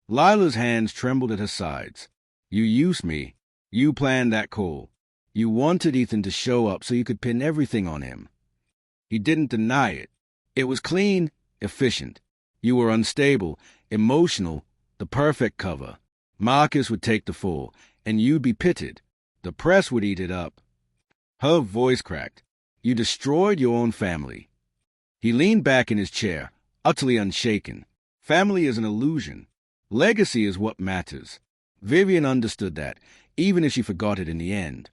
Lila's hands trembled at her sides. You used me. You planned that call. You wanted Ethan to show up so you could pin everything on him. He didn't deny it. It was clean, efficient. You were unstable, emotional, the perfect cover. Marcus would take the fall, and you'd be pitted. The press would eat it up. Her voice cracked. You destroyed your own family. He leaned back in his chair, utterly unshaken. Family is an illusion. Legacy is what matters. Vivian understood that, even if she forgot it in the end.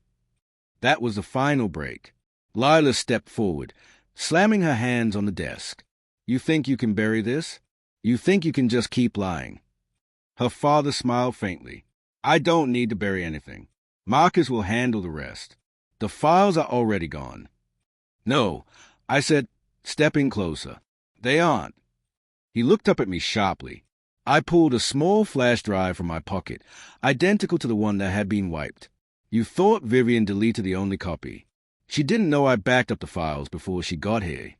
That was the final break. Lila stepped forward, slamming her hands on the desk. You think you can bury this? You think you can just keep lying? Her father smiled faintly. I don't need to bury anything. Marcus will handle the rest. The files are already gone. No, I said, stepping closer. They aren't. He looked up at me sharply. I pulled a small flash drive from my pocket, identical to the one that had been wiped. You thought Vivian deleted the only copy. She didn't know I backed up the files before she got here.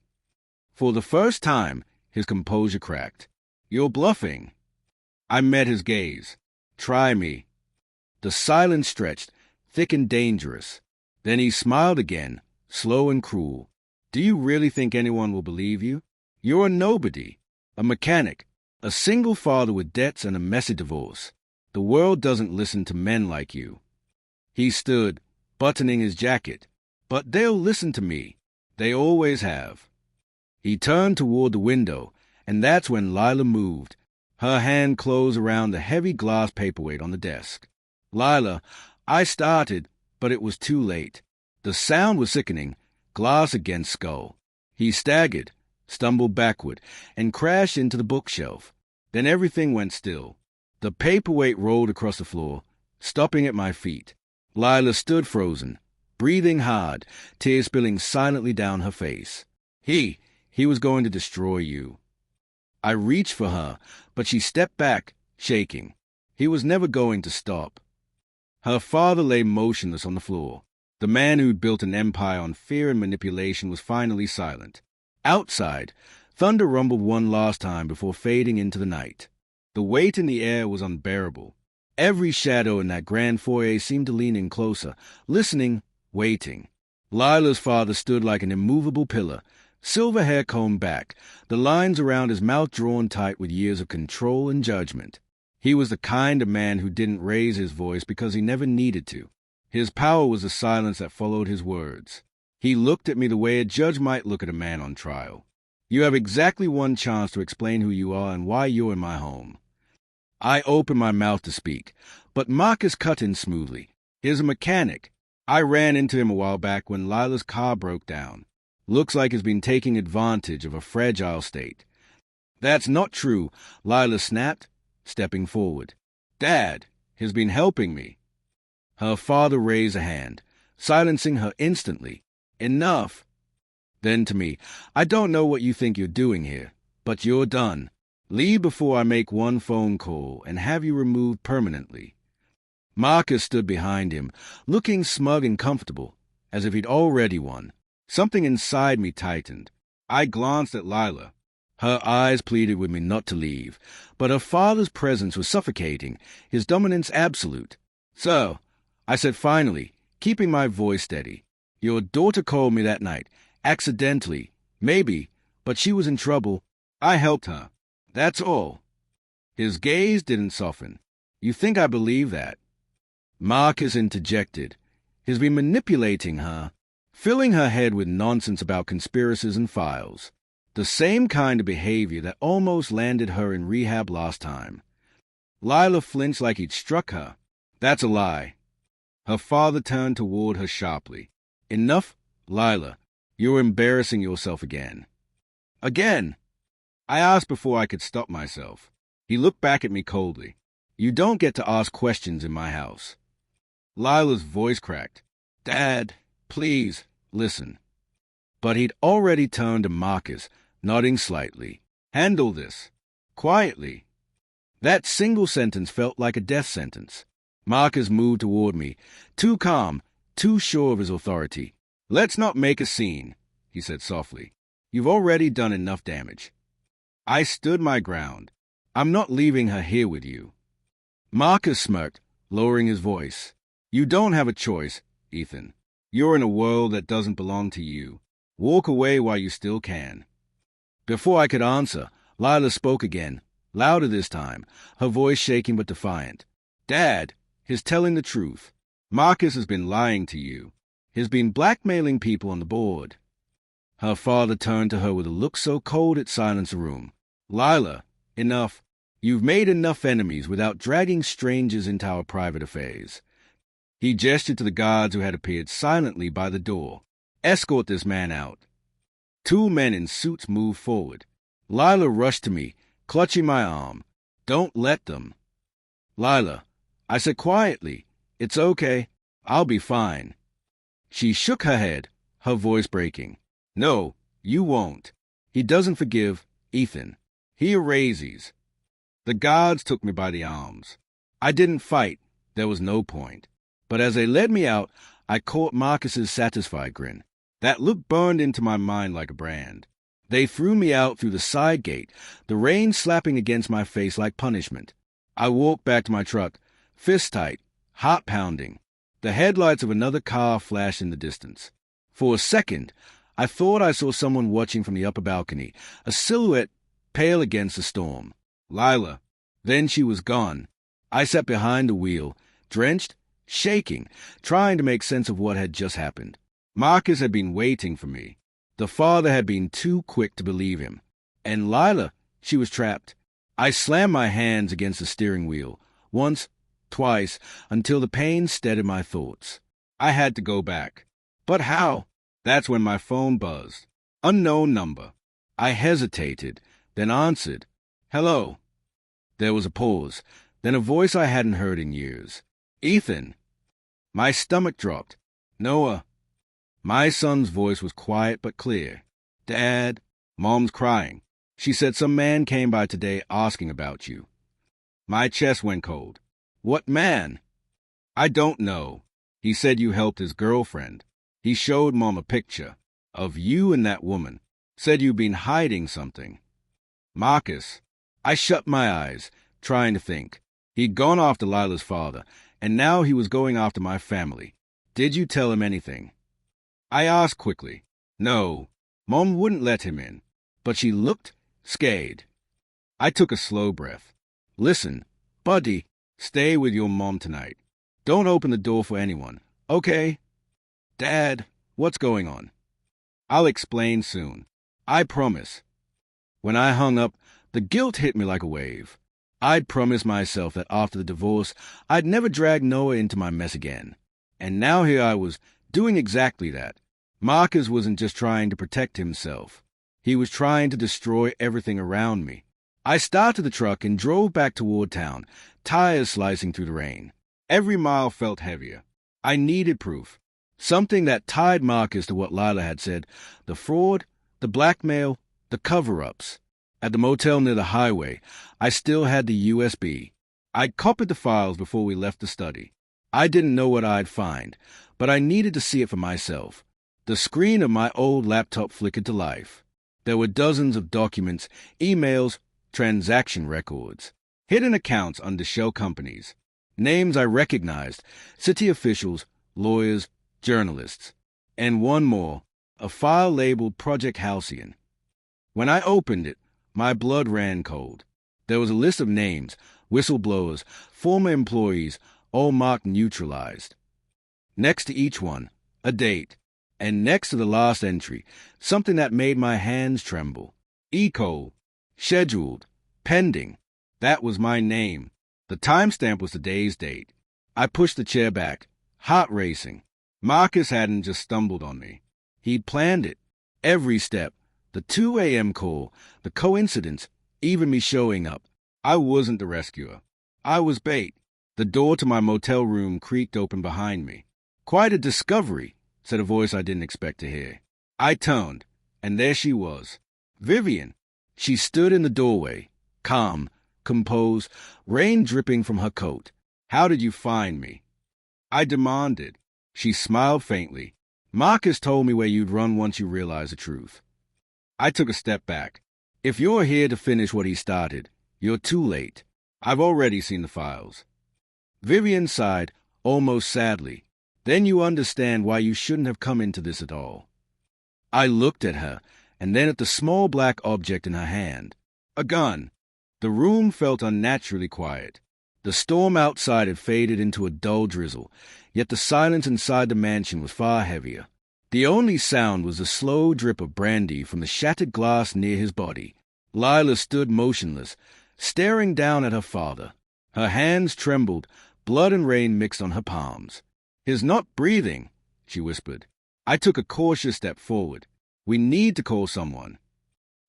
For the first time, his composure cracked. You're bluffing. I met his gaze. Try me. The silence stretched, thick and dangerous. Then he smiled again, slow and cruel. Do you really think anyone will believe you? You're a nobody, a mechanic, a single father with debts and a messy divorce. The world doesn't listen to men like you. He stood, buttoning his jacket. But they'll listen to me. They always have. He turned toward the window, and that's when Lila moved. Her hand closed around the heavy glass paperweight on the desk. Lila, I started, but it was too late. The sound was sickening, glass against skull. He staggered, stumbled backward, and crashed into the bookshelf. Then everything went still. The paperweight rolled across the floor, stopping at my feet. Lila stood frozen, breathing hard, tears spilling silently down her face. He was going to destroy you. I reached for her, but she stepped back, shaking. He was never going to stop. Her father lay motionless on the floor. The man who'd built an empire on fear and manipulation was finally silent. Outside, thunder rumbled one last time before fading into the night. The weight in the air was unbearable. Every shadow in that grand foyer seemed to lean in closer, listening, waiting. Lila's father stood like an immovable pillar, silver hair combed back, the lines around his mouth drawn tight with years of control and judgment. He was the kind of man who didn't raise his voice because he never needed to. His power was the silence that followed his words. He looked at me the way a judge might look at a man on trial. You have exactly one chance to explain who you are and why you're in my home. I opened my mouth to speak, but Marcus cut in smoothly. He's a mechanic. I ran into him a while back when Lila's car broke down. Looks like he's been taking advantage of a fragile state. That's not true, Lila snapped, stepping forward. Dad, he's been helping me. Her father raised a hand, silencing her instantly. Enough. Then to me, I don't know what you think you're doing here, but you're done. Leave before I make one phone call and have you removed permanently. Marcus stood behind him, looking smug and comfortable, as if he'd already won. Something inside me tightened. I glanced at Lila. Her eyes pleaded with me not to leave, but her father's presence was suffocating, his dominance absolute. So, I said finally, keeping my voice steady, your daughter called me that night, accidentally, maybe, but she was in trouble. I helped her. That's all. His gaze didn't soften. You think I believe that? Marcus interjected. He's been manipulating her, filling her head with nonsense about conspiracies and files. The same kind of behavior that almost landed her in rehab last time. Lila flinched like he'd struck her. That's a lie. Her father turned toward her sharply. Enough, Lila. You're embarrassing yourself again. Again? I asked before I could stop myself. He looked back at me coldly. You don't get to ask questions in my house. Lila's voice cracked. Dad, please, listen. But he'd already turned to Marcus, nodding slightly. Handle this. Quietly. That single sentence felt like a death sentence. Marcus moved toward me, too calm, too sure of his authority. Let's not make a scene, he said softly. You've already done enough damage. I stood my ground. I'm not leaving her here with you. Marcus smirked, lowering his voice. You don't have a choice, Ethan. You're in a world that doesn't belong to you. Walk away while you still can. Before I could answer, Lila spoke again, louder this time, her voice shaking but defiant. Dad, he's telling the truth. Marcus has been lying to you. He's been blackmailing people on the board. Her father turned to her with a look so cold it silenced the room. Lila, enough. You've made enough enemies without dragging strangers into our private affairs. He gestured to the guards who had appeared silently by the door. Escort this man out. Two men in suits moved forward. Lila rushed to me, clutching my arm. Don't let them. Lila, I said quietly, it's okay. I'll be fine. She shook her head, her voice breaking. No, you won't. He doesn't forgive, Ethan. He erases. The guards took me by the arms. I didn't fight. There was no point. But as they led me out, I caught Marcus's satisfied grin. That look burned into my mind like a brand. They threw me out through the side gate, the rain slapping against my face like punishment. I walked back to my truck, fist tight, heart pounding. The headlights of another car flashed in the distance. For a second, I thought I saw someone watching from the upper balcony, a silhouette pale against the storm. Lila. Then she was gone. I sat behind the wheel, drenched, shaking, trying to make sense of what had just happened. Marcus had been waiting for me. The father had been too quick to believe him. And Lila, she was trapped. I slammed my hands against the steering wheel, once, twice, until the pain steadied my thoughts. I had to go back. But how? That's when my phone buzzed. Unknown number. I hesitated, then answered. Hello. There was a pause, then a voice I hadn't heard in years. Ethan. My stomach dropped. Noah. My son's voice was quiet but clear. Dad, Mom's crying. She said some man came by today asking about you. My chest went cold. What man? I don't know. He said you helped his girlfriend. He showed Mom a picture of you and that woman. Said you'd been hiding something. Marcus. I shut my eyes, trying to think. He'd gone after Lila's father, and now he was going after my family. Did you tell him anything? I asked quickly. No. Mom wouldn't let him in, but she looked scared. I took a slow breath. Listen, Buddy, stay with your mom tonight. Don't open the door for anyone, okay? Dad, what's going on? I'll explain soon. I promise. When I hung up, the guilt hit me like a wave. I'd promised myself that after the divorce, I'd never drag Noah into my mess again. And now here I was, doing exactly that. Marcus wasn't just trying to protect himself. He was trying to destroy everything around me. I started the truck and drove back toward town, tires slicing through the rain. Every mile felt heavier. I needed proof. Something that tied Marcus to what Lila had said. The fraud, the blackmail, the cover-ups. At the motel near the highway, I still had the USB. I'd copied the files before we left the study. I didn't know what I'd find, but I needed to see it for myself. The screen of my old laptop flickered to life. There were dozens of documents, emails, transaction records, hidden accounts under shell companies, names I recognized, city officials, lawyers, journalists, and one more, a file labeled Project Halcyon. When I opened it, my blood ran cold. There was a list of names, whistleblowers, former employees, all marked neutralized. Next to each one, a date, and next to the last entry, something that made my hands tremble. ECO, scheduled, pending. That was my name. The timestamp was today's date. I pushed the chair back, heart racing. Marcus hadn't just stumbled on me. He'd planned it. Every step. The 2 a.m. call, the coincidence, even me showing up. I wasn't the rescuer. I was bait. The door to my motel room creaked open behind me. Quite a discovery, said a voice I didn't expect to hear. I turned, and there she was. Vivian. She stood in the doorway, calm, composed, rain dripping from her coat. How did you find me? I demanded. She smiled faintly. Marcus told me where you'd run once you realized the truth. I took a step back. If you're here to finish what he started, you're too late. I've already seen the files. Vivian sighed, almost sadly. Then you understand why you shouldn't have come into this at all. I looked at her, and then at the small black object in her hand. A gun. The room felt unnaturally quiet. The storm outside had faded into a dull drizzle, yet the silence inside the mansion was far heavier. The only sound was the slow drip of brandy from the shattered glass near his body. Lila stood motionless, staring down at her father. Her hands trembled, blood and rain mixed on her palms. "He's not breathing," she whispered. I took a cautious step forward. "We need to call someone."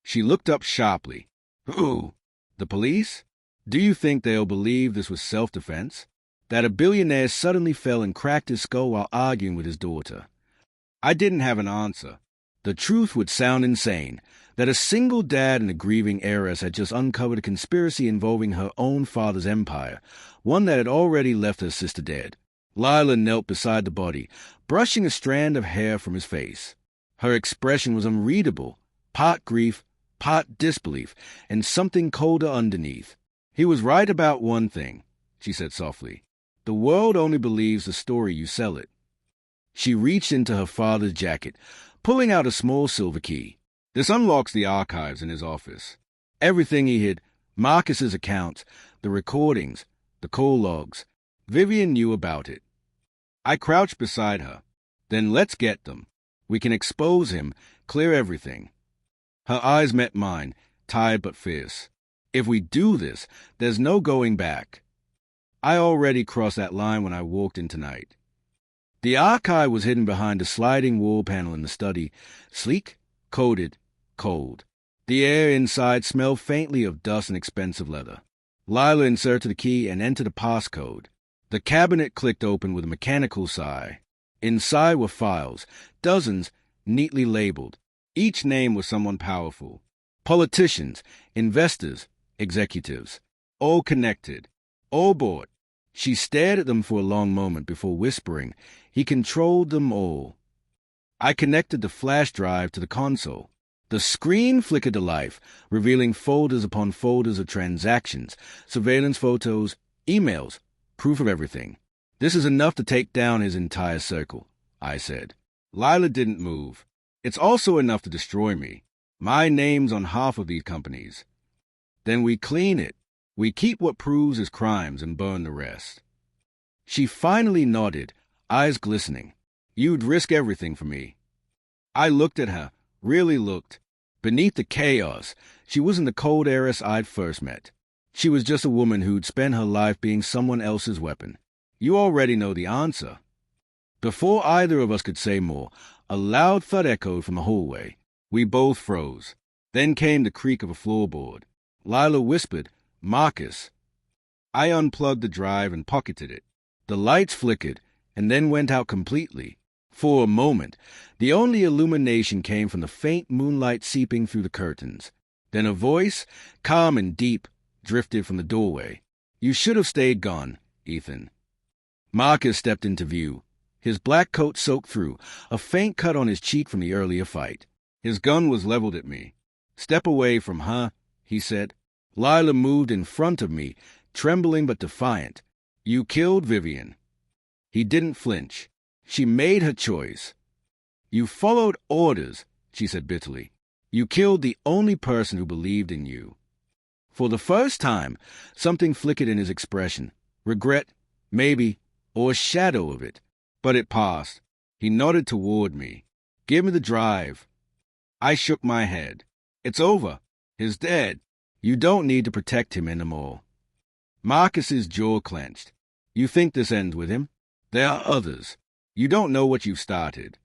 She looked up sharply. "Who? The police? Do you think they'll believe this was self-defense? That a billionaire suddenly fell and cracked his skull while arguing with his daughter?" I didn't have an answer. The truth would sound insane, that a single dad and a grieving heiress had just uncovered a conspiracy involving her own father's empire, one that had already left her sister dead. Lila knelt beside the body, brushing a strand of hair from his face. Her expression was unreadable, part grief, part disbelief, and something colder underneath. "He was right about one thing," she said softly. "The world only believes the story you sell it." She reached into her father's jacket, pulling out a small silver key. "This unlocks the archives in his office. Everything he hid, Marcus's accounts, the recordings, the call logs. Vivian knew about it." I crouched beside her. "Then let's get them. We can expose him, clear everything." Her eyes met mine, tired but fierce. "If we do this, there's no going back." I already crossed that line when I walked in tonight. The archive was hidden behind a sliding wall panel in the study, sleek, coated, cold. The air inside smelled faintly of dust and expensive leather. Lila inserted the key and entered a passcode. The cabinet clicked open with a mechanical sigh. Inside were files, dozens, neatly labeled. Each name was someone powerful. Politicians, investors, executives. All connected, all bought, She stared at them for a long moment before whispering, "He controlled them all." I connected the flash drive to the console. The screen flickered to life, revealing folders upon folders of transactions, surveillance photos, emails, proof of everything. "This is enough to take down his entire circle," I said. Lila didn't move. "It's also enough to destroy me. My name's on half of these companies." "Then we clean it. We keep what proves his crimes and burn the rest." She finally nodded, eyes glistening. "You'd risk everything for me." I looked at her, really looked. Beneath the chaos, she wasn't the cold heiress I'd first met. She was just a woman who'd spent her life being someone else's weapon. "You already know the answer." Before either of us could say more, a loud thud echoed from the hallway. We both froze. Then came the creak of a floorboard. Lila whispered, "Marcus." I unplugged the drive and pocketed it. The lights flickered and then went out completely. For a moment, the only illumination came from the faint moonlight seeping through the curtains. Then a voice, calm and deep, drifted from the doorway. "You should have stayed gone, Ethan." Marcus stepped into view, his black coat soaked through, a faint cut on his cheek from the earlier fight. His gun was leveled at me. "Step away from her," he said. Lila moved in front of me, trembling but defiant. "You killed Vivian." He didn't flinch. She made her choice. "You followed orders," she said bitterly. "You killed the only person who believed in you." For the first time, something flickered in his expression. Regret, maybe, or a shadow of it. But it passed. He nodded toward me. "Give me the drive." I shook my head. "It's over. He's dead. You don't need to protect him anymore." Marcus's jaw clenched. "You think this ends with him? There are others. You don't know what you've started."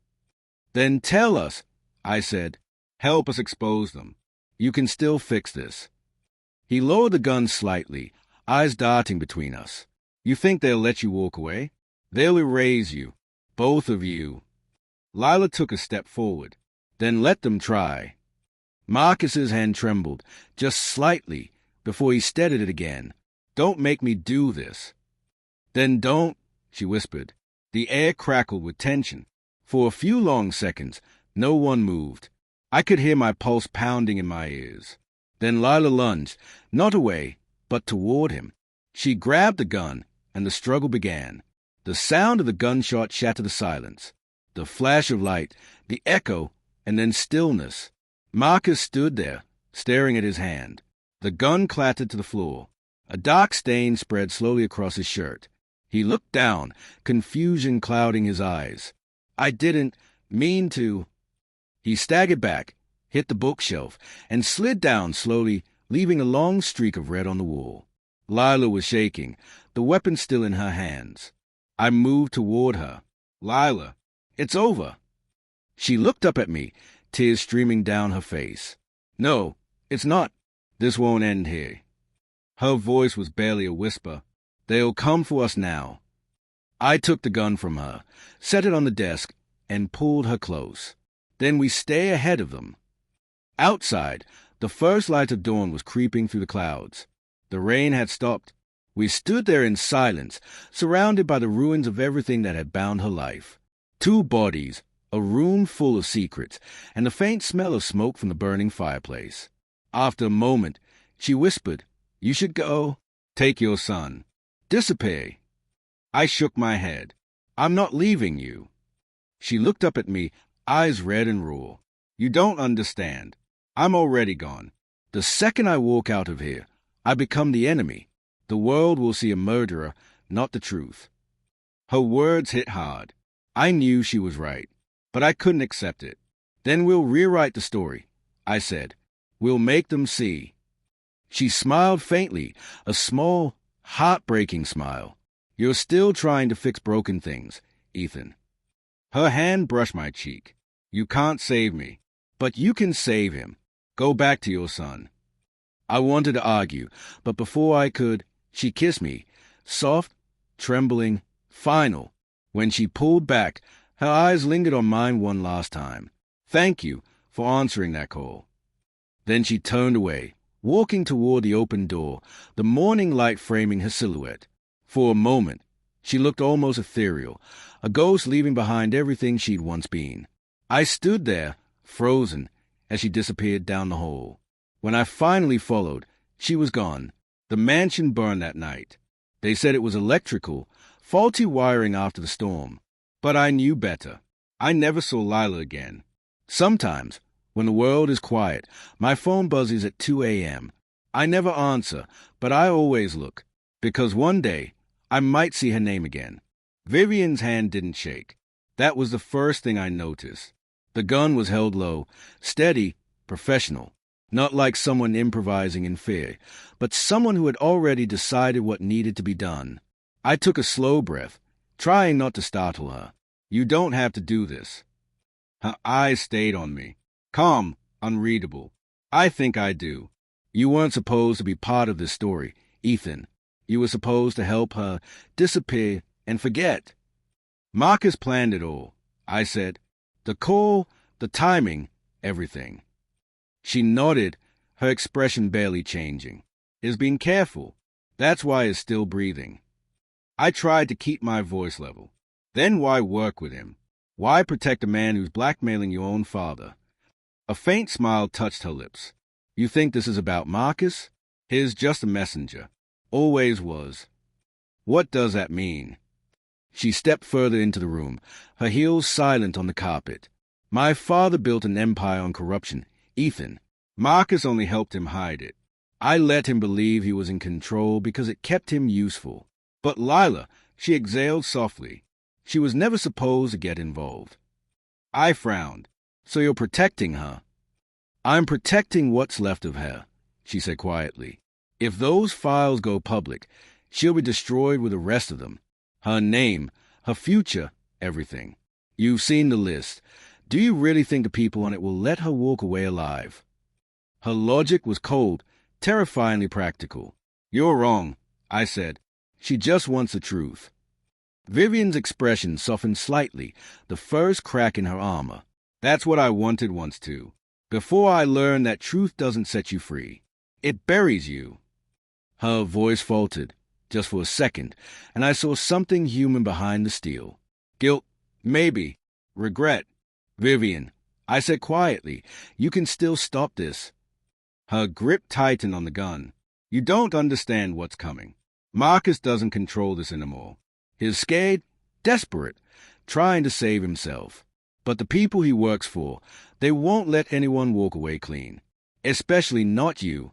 "Then tell us," I said. "Help us expose them. You can still fix this." He lowered the gun slightly, eyes darting between us. "You think they'll let you walk away? They'll erase you. Both of you." Lila took a step forward. "Then let them try." Marcus's hand trembled, just slightly, before he steadied it again. "Don't make me do this." "Then don't," she whispered. The air crackled with tension. For a few long seconds, no one moved. I could hear my pulse pounding in my ears. Then Lila lunged, not away, but toward him. She grabbed the gun, and the struggle began. The sound of the gunshot shattered the silence. The flash of light, the echo, and then stillness. Marcus stood there, staring at his hand. The gun clattered to the floor. A dark stain spread slowly across his shirt. He looked down, confusion clouding his eyes. "I didn't mean to." He staggered back, hit the bookshelf, and slid down slowly, leaving a long streak of red on the wall. Lila was shaking, the weapon still in her hands. I moved toward her. "Lila, it's over." She looked up at me, tears streaming down her face. "No, it's not. This won't end here." Her voice was barely a whisper. "They'll come for us now." I took the gun from her, set it on the desk, and pulled her close. "Then we stay ahead of them." Outside, the first light of dawn was creeping through the clouds. The rain had stopped. We stood there in silence, surrounded by the ruins of everything that had bound her life. 2 bodies, a room full of secrets, and the faint smell of smoke from the burning fireplace. After a moment, she whispered, "You should go. Take your son. Disappear." I shook my head. "I'm not leaving you." She looked up at me, eyes red and raw. "You don't understand. I'm already gone. The second I walk out of here, I become the enemy. The world will see a murderer, not the truth." Her words hit hard. I knew she was right, but I couldn't accept it. "Then we'll rewrite the story," I said. "We'll make them see." She smiled faintly, a small, heartbreaking smile. "You're still trying to fix broken things, Ethan." Her hand brushed my cheek. "You can't save me, but you can save him. Go back to your son." I wanted to argue, but before I could, she kissed me, soft, trembling, final. When she pulled back, her eyes lingered on mine one last time. "Thank you for answering that call." Then she turned away, walking toward the open door, the morning light framing her silhouette. For a moment, she looked almost ethereal, a ghost leaving behind everything she'd once been. I stood there, frozen, as she disappeared down the hall. When I finally followed, she was gone. The mansion burned that night. They said it was electrical, faulty wiring after the storm. But I knew better. I never saw Lila again. Sometimes, when the world is quiet, my phone buzzes at 2 a.m. I never answer, but I always look, because one day I might see her name again. Vivian's hand didn't shake. That was the first thing I noticed. The gun was held low, steady, professional. Not like someone improvising in fear, but someone who had already decided what needed to be done. I took a slow breath, trying not to startle her. You don't have to do this. Her eyes stayed on me. Calm, unreadable. I think I do. You weren't supposed to be part of this story, Ethan. You were supposed to help her disappear and forget. Marcus planned it all, I said. The call, the timing, everything. She nodded, her expression barely changing. He's been careful. That's why he's still breathing. I tried to keep my voice level. Then why work with him? Why protect a man who's blackmailing your own father? A faint smile touched her lips. You think this is about Marcus? He's just a messenger. Always was. What does that mean? She stepped further into the room, her heels silent on the carpet. My father built an empire on corruption, Ethan. Marcus only helped him hide it. I let him believe he was in control because it kept him useful. But Lila, she exhaled softly. She was never supposed to get involved. I frowned. So you're protecting her? I'm protecting what's left of her, she said quietly. If those files go public, she'll be destroyed with the rest of them. Her name, her future, everything. You've seen the list. Do you really think the people on it will let her walk away alive? Her logic was cold, terrifyingly practical. You're wrong, I said. She just wants the truth. Vivian's expression softened slightly, the first crack in her armor. That's what I wanted once too. Before I learned that truth doesn't set you free. It buries you. Her voice faltered, just for a second, and I saw something human behind the steel. Guilt, maybe. Regret. Vivian, I said quietly, you can still stop this. Her grip tightened on the gun. You don't understand what's coming. Marcus doesn't control this anymore. He's scared, desperate, trying to save himself. But the people he works for, they won't let anyone walk away clean. Especially not you.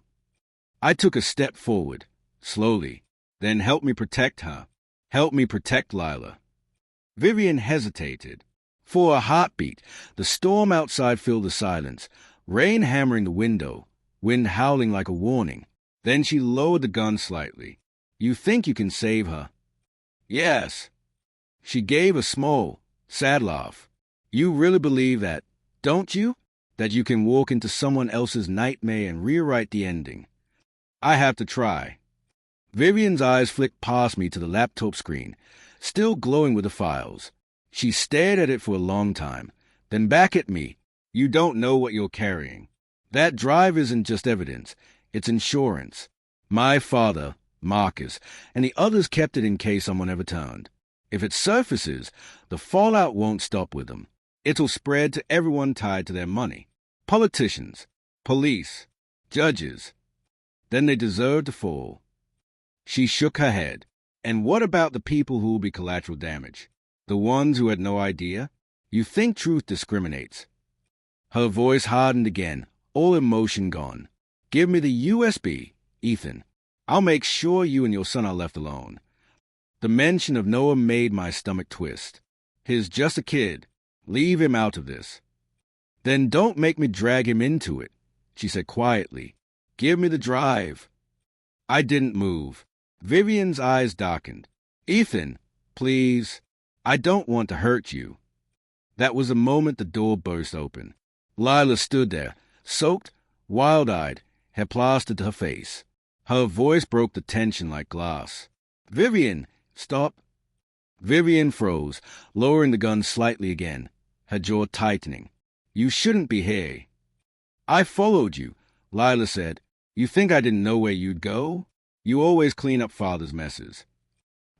I took a step forward, slowly. Then help me protect her. Help me protect Lila. Vivian hesitated. For a heartbeat, the storm outside filled the silence, rain hammering the window, wind howling like a warning. Then she lowered the gun slightly. You think you can save her? Yes. She gave a small, sad laugh. You really believe that, don't you? That you can walk into someone else's nightmare and rewrite the ending. I have to try. Vivian's eyes flicked past me to the laptop screen, still glowing with the files. She stared at it for a long time, then back at me. You don't know what you're carrying. That drive isn't just evidence, it's insurance. My father, Marcus, and the others kept it in case someone ever turned. If it surfaces, the fallout won't stop with them. It'll spread to everyone tied to their money. Politicians, police, judges. Then they deserve to fall. She shook her head. And what about the people who will be collateral damage? The ones who had no idea? You think truth discriminates. Her voice hardened again, all emotion gone. Give me the USB, Ethan. I'll make sure you and your son are left alone. The mention of Noah made my stomach twist. He's just a kid. Leave him out of this. Then don't make me drag him into it, she said quietly. Give me the drive. I didn't move. Vivian's eyes darkened. Ethan, please. I don't want to hurt you. That was the moment the door burst open. Lila stood there, soaked, wild-eyed, hair plastered to her face. Her voice broke the tension like glass. Vivian, stop. Vivian froze, lowering the gun slightly again, her jaw tightening. You shouldn't be here. I followed you, Lila said. You think I didn't know where you'd go? You always clean up father's messes.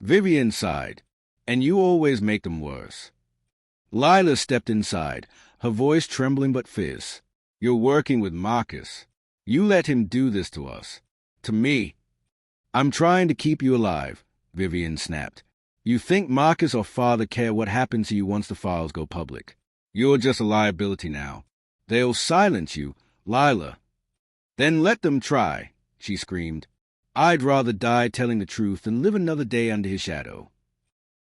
Vivian sighed. And you always make them worse. Lila stepped inside, her voice trembling but fierce. You're working with Marcus. You let him do this to us. To me. I'm trying to keep you alive, Vivian snapped. You think Marcus or Father care what happens to you once the files go public. You're just a liability now. They'll silence you, Lila. Then let them try, she screamed. I'd rather die telling the truth than live another day under his shadow.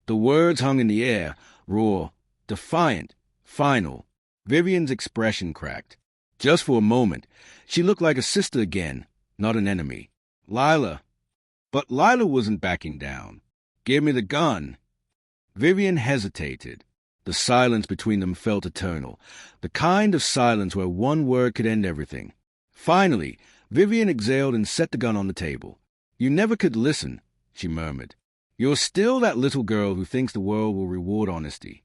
The words hung in the air, raw, defiant, final. Vivian's expression cracked. Just for a moment, she looked like a sister again, not an enemy. Lila. But Lila wasn't backing down. Give me the gun. Vivian hesitated. The silence between them felt eternal, the kind of silence where one word could end everything. Finally, Vivian exhaled and set the gun on the table. You never could listen, she murmured. You're still that little girl who thinks the world will reward honesty.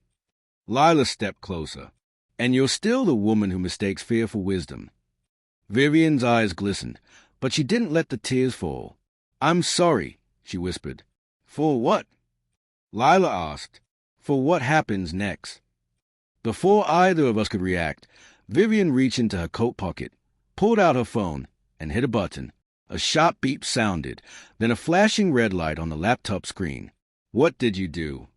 Lila stepped closer. And you're still the woman who mistakes fear for wisdom. Vivian's eyes glistened, but she didn't let the tears fall. I'm sorry, she whispered. For what? Lila asked. For what happens next? Before either of us could react, Vivian reached into her coat pocket, pulled out her phone, and hit a button. A sharp beep sounded, then a flashing red light on the laptop screen. What did you do?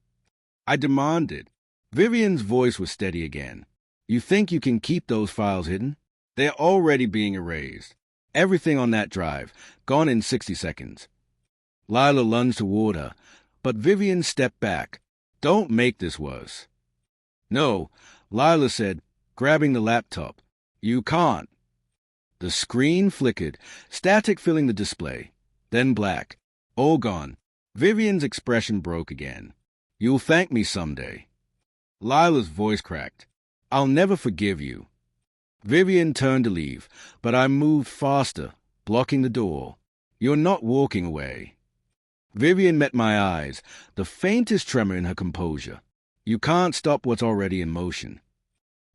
I demanded. Vivian's voice was steady again. You think you can keep those files hidden? They're already being erased. Everything on that drive, gone in 60 seconds. Lila lunged toward her, but Vivian stepped back. Don't make this worse. No, Lila said, grabbing the laptop. You can't. The screen flickered, static filling the display. Then black. All gone. Vivian's expression broke again. You'll thank me someday. Lila's voice cracked. I'll never forgive you. Vivian turned to leave, but I moved faster, blocking the door. You're not walking away. Vivian met my eyes, the faintest tremor in her composure. You can't stop what's already in motion.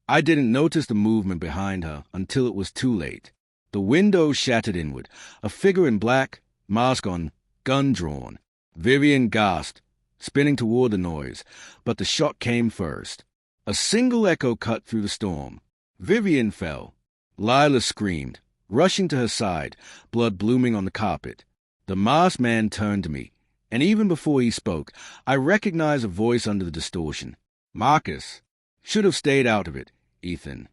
I didn't notice the movement behind her until it was too late. The window shattered inward, a figure in black, mask on, gun drawn. Vivian gasped, spinning toward the noise, but the shot came first. A single echo cut through the storm. Vivian fell. Lila screamed, rushing to her side, blood blooming on the carpet. The masked man turned to me, and even before he spoke, I recognized a voice under the distortion. Marcus. Should have stayed out of it, Ethan.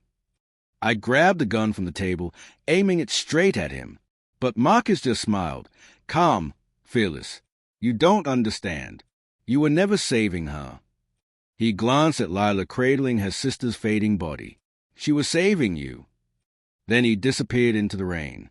I grabbed the gun from the table, aiming it straight at him. But Marcus just smiled, calm, fearless. You don't understand. You were never saving her. He glanced at Lila cradling her sister's fading body. She was saving you. Then he disappeared into the rain.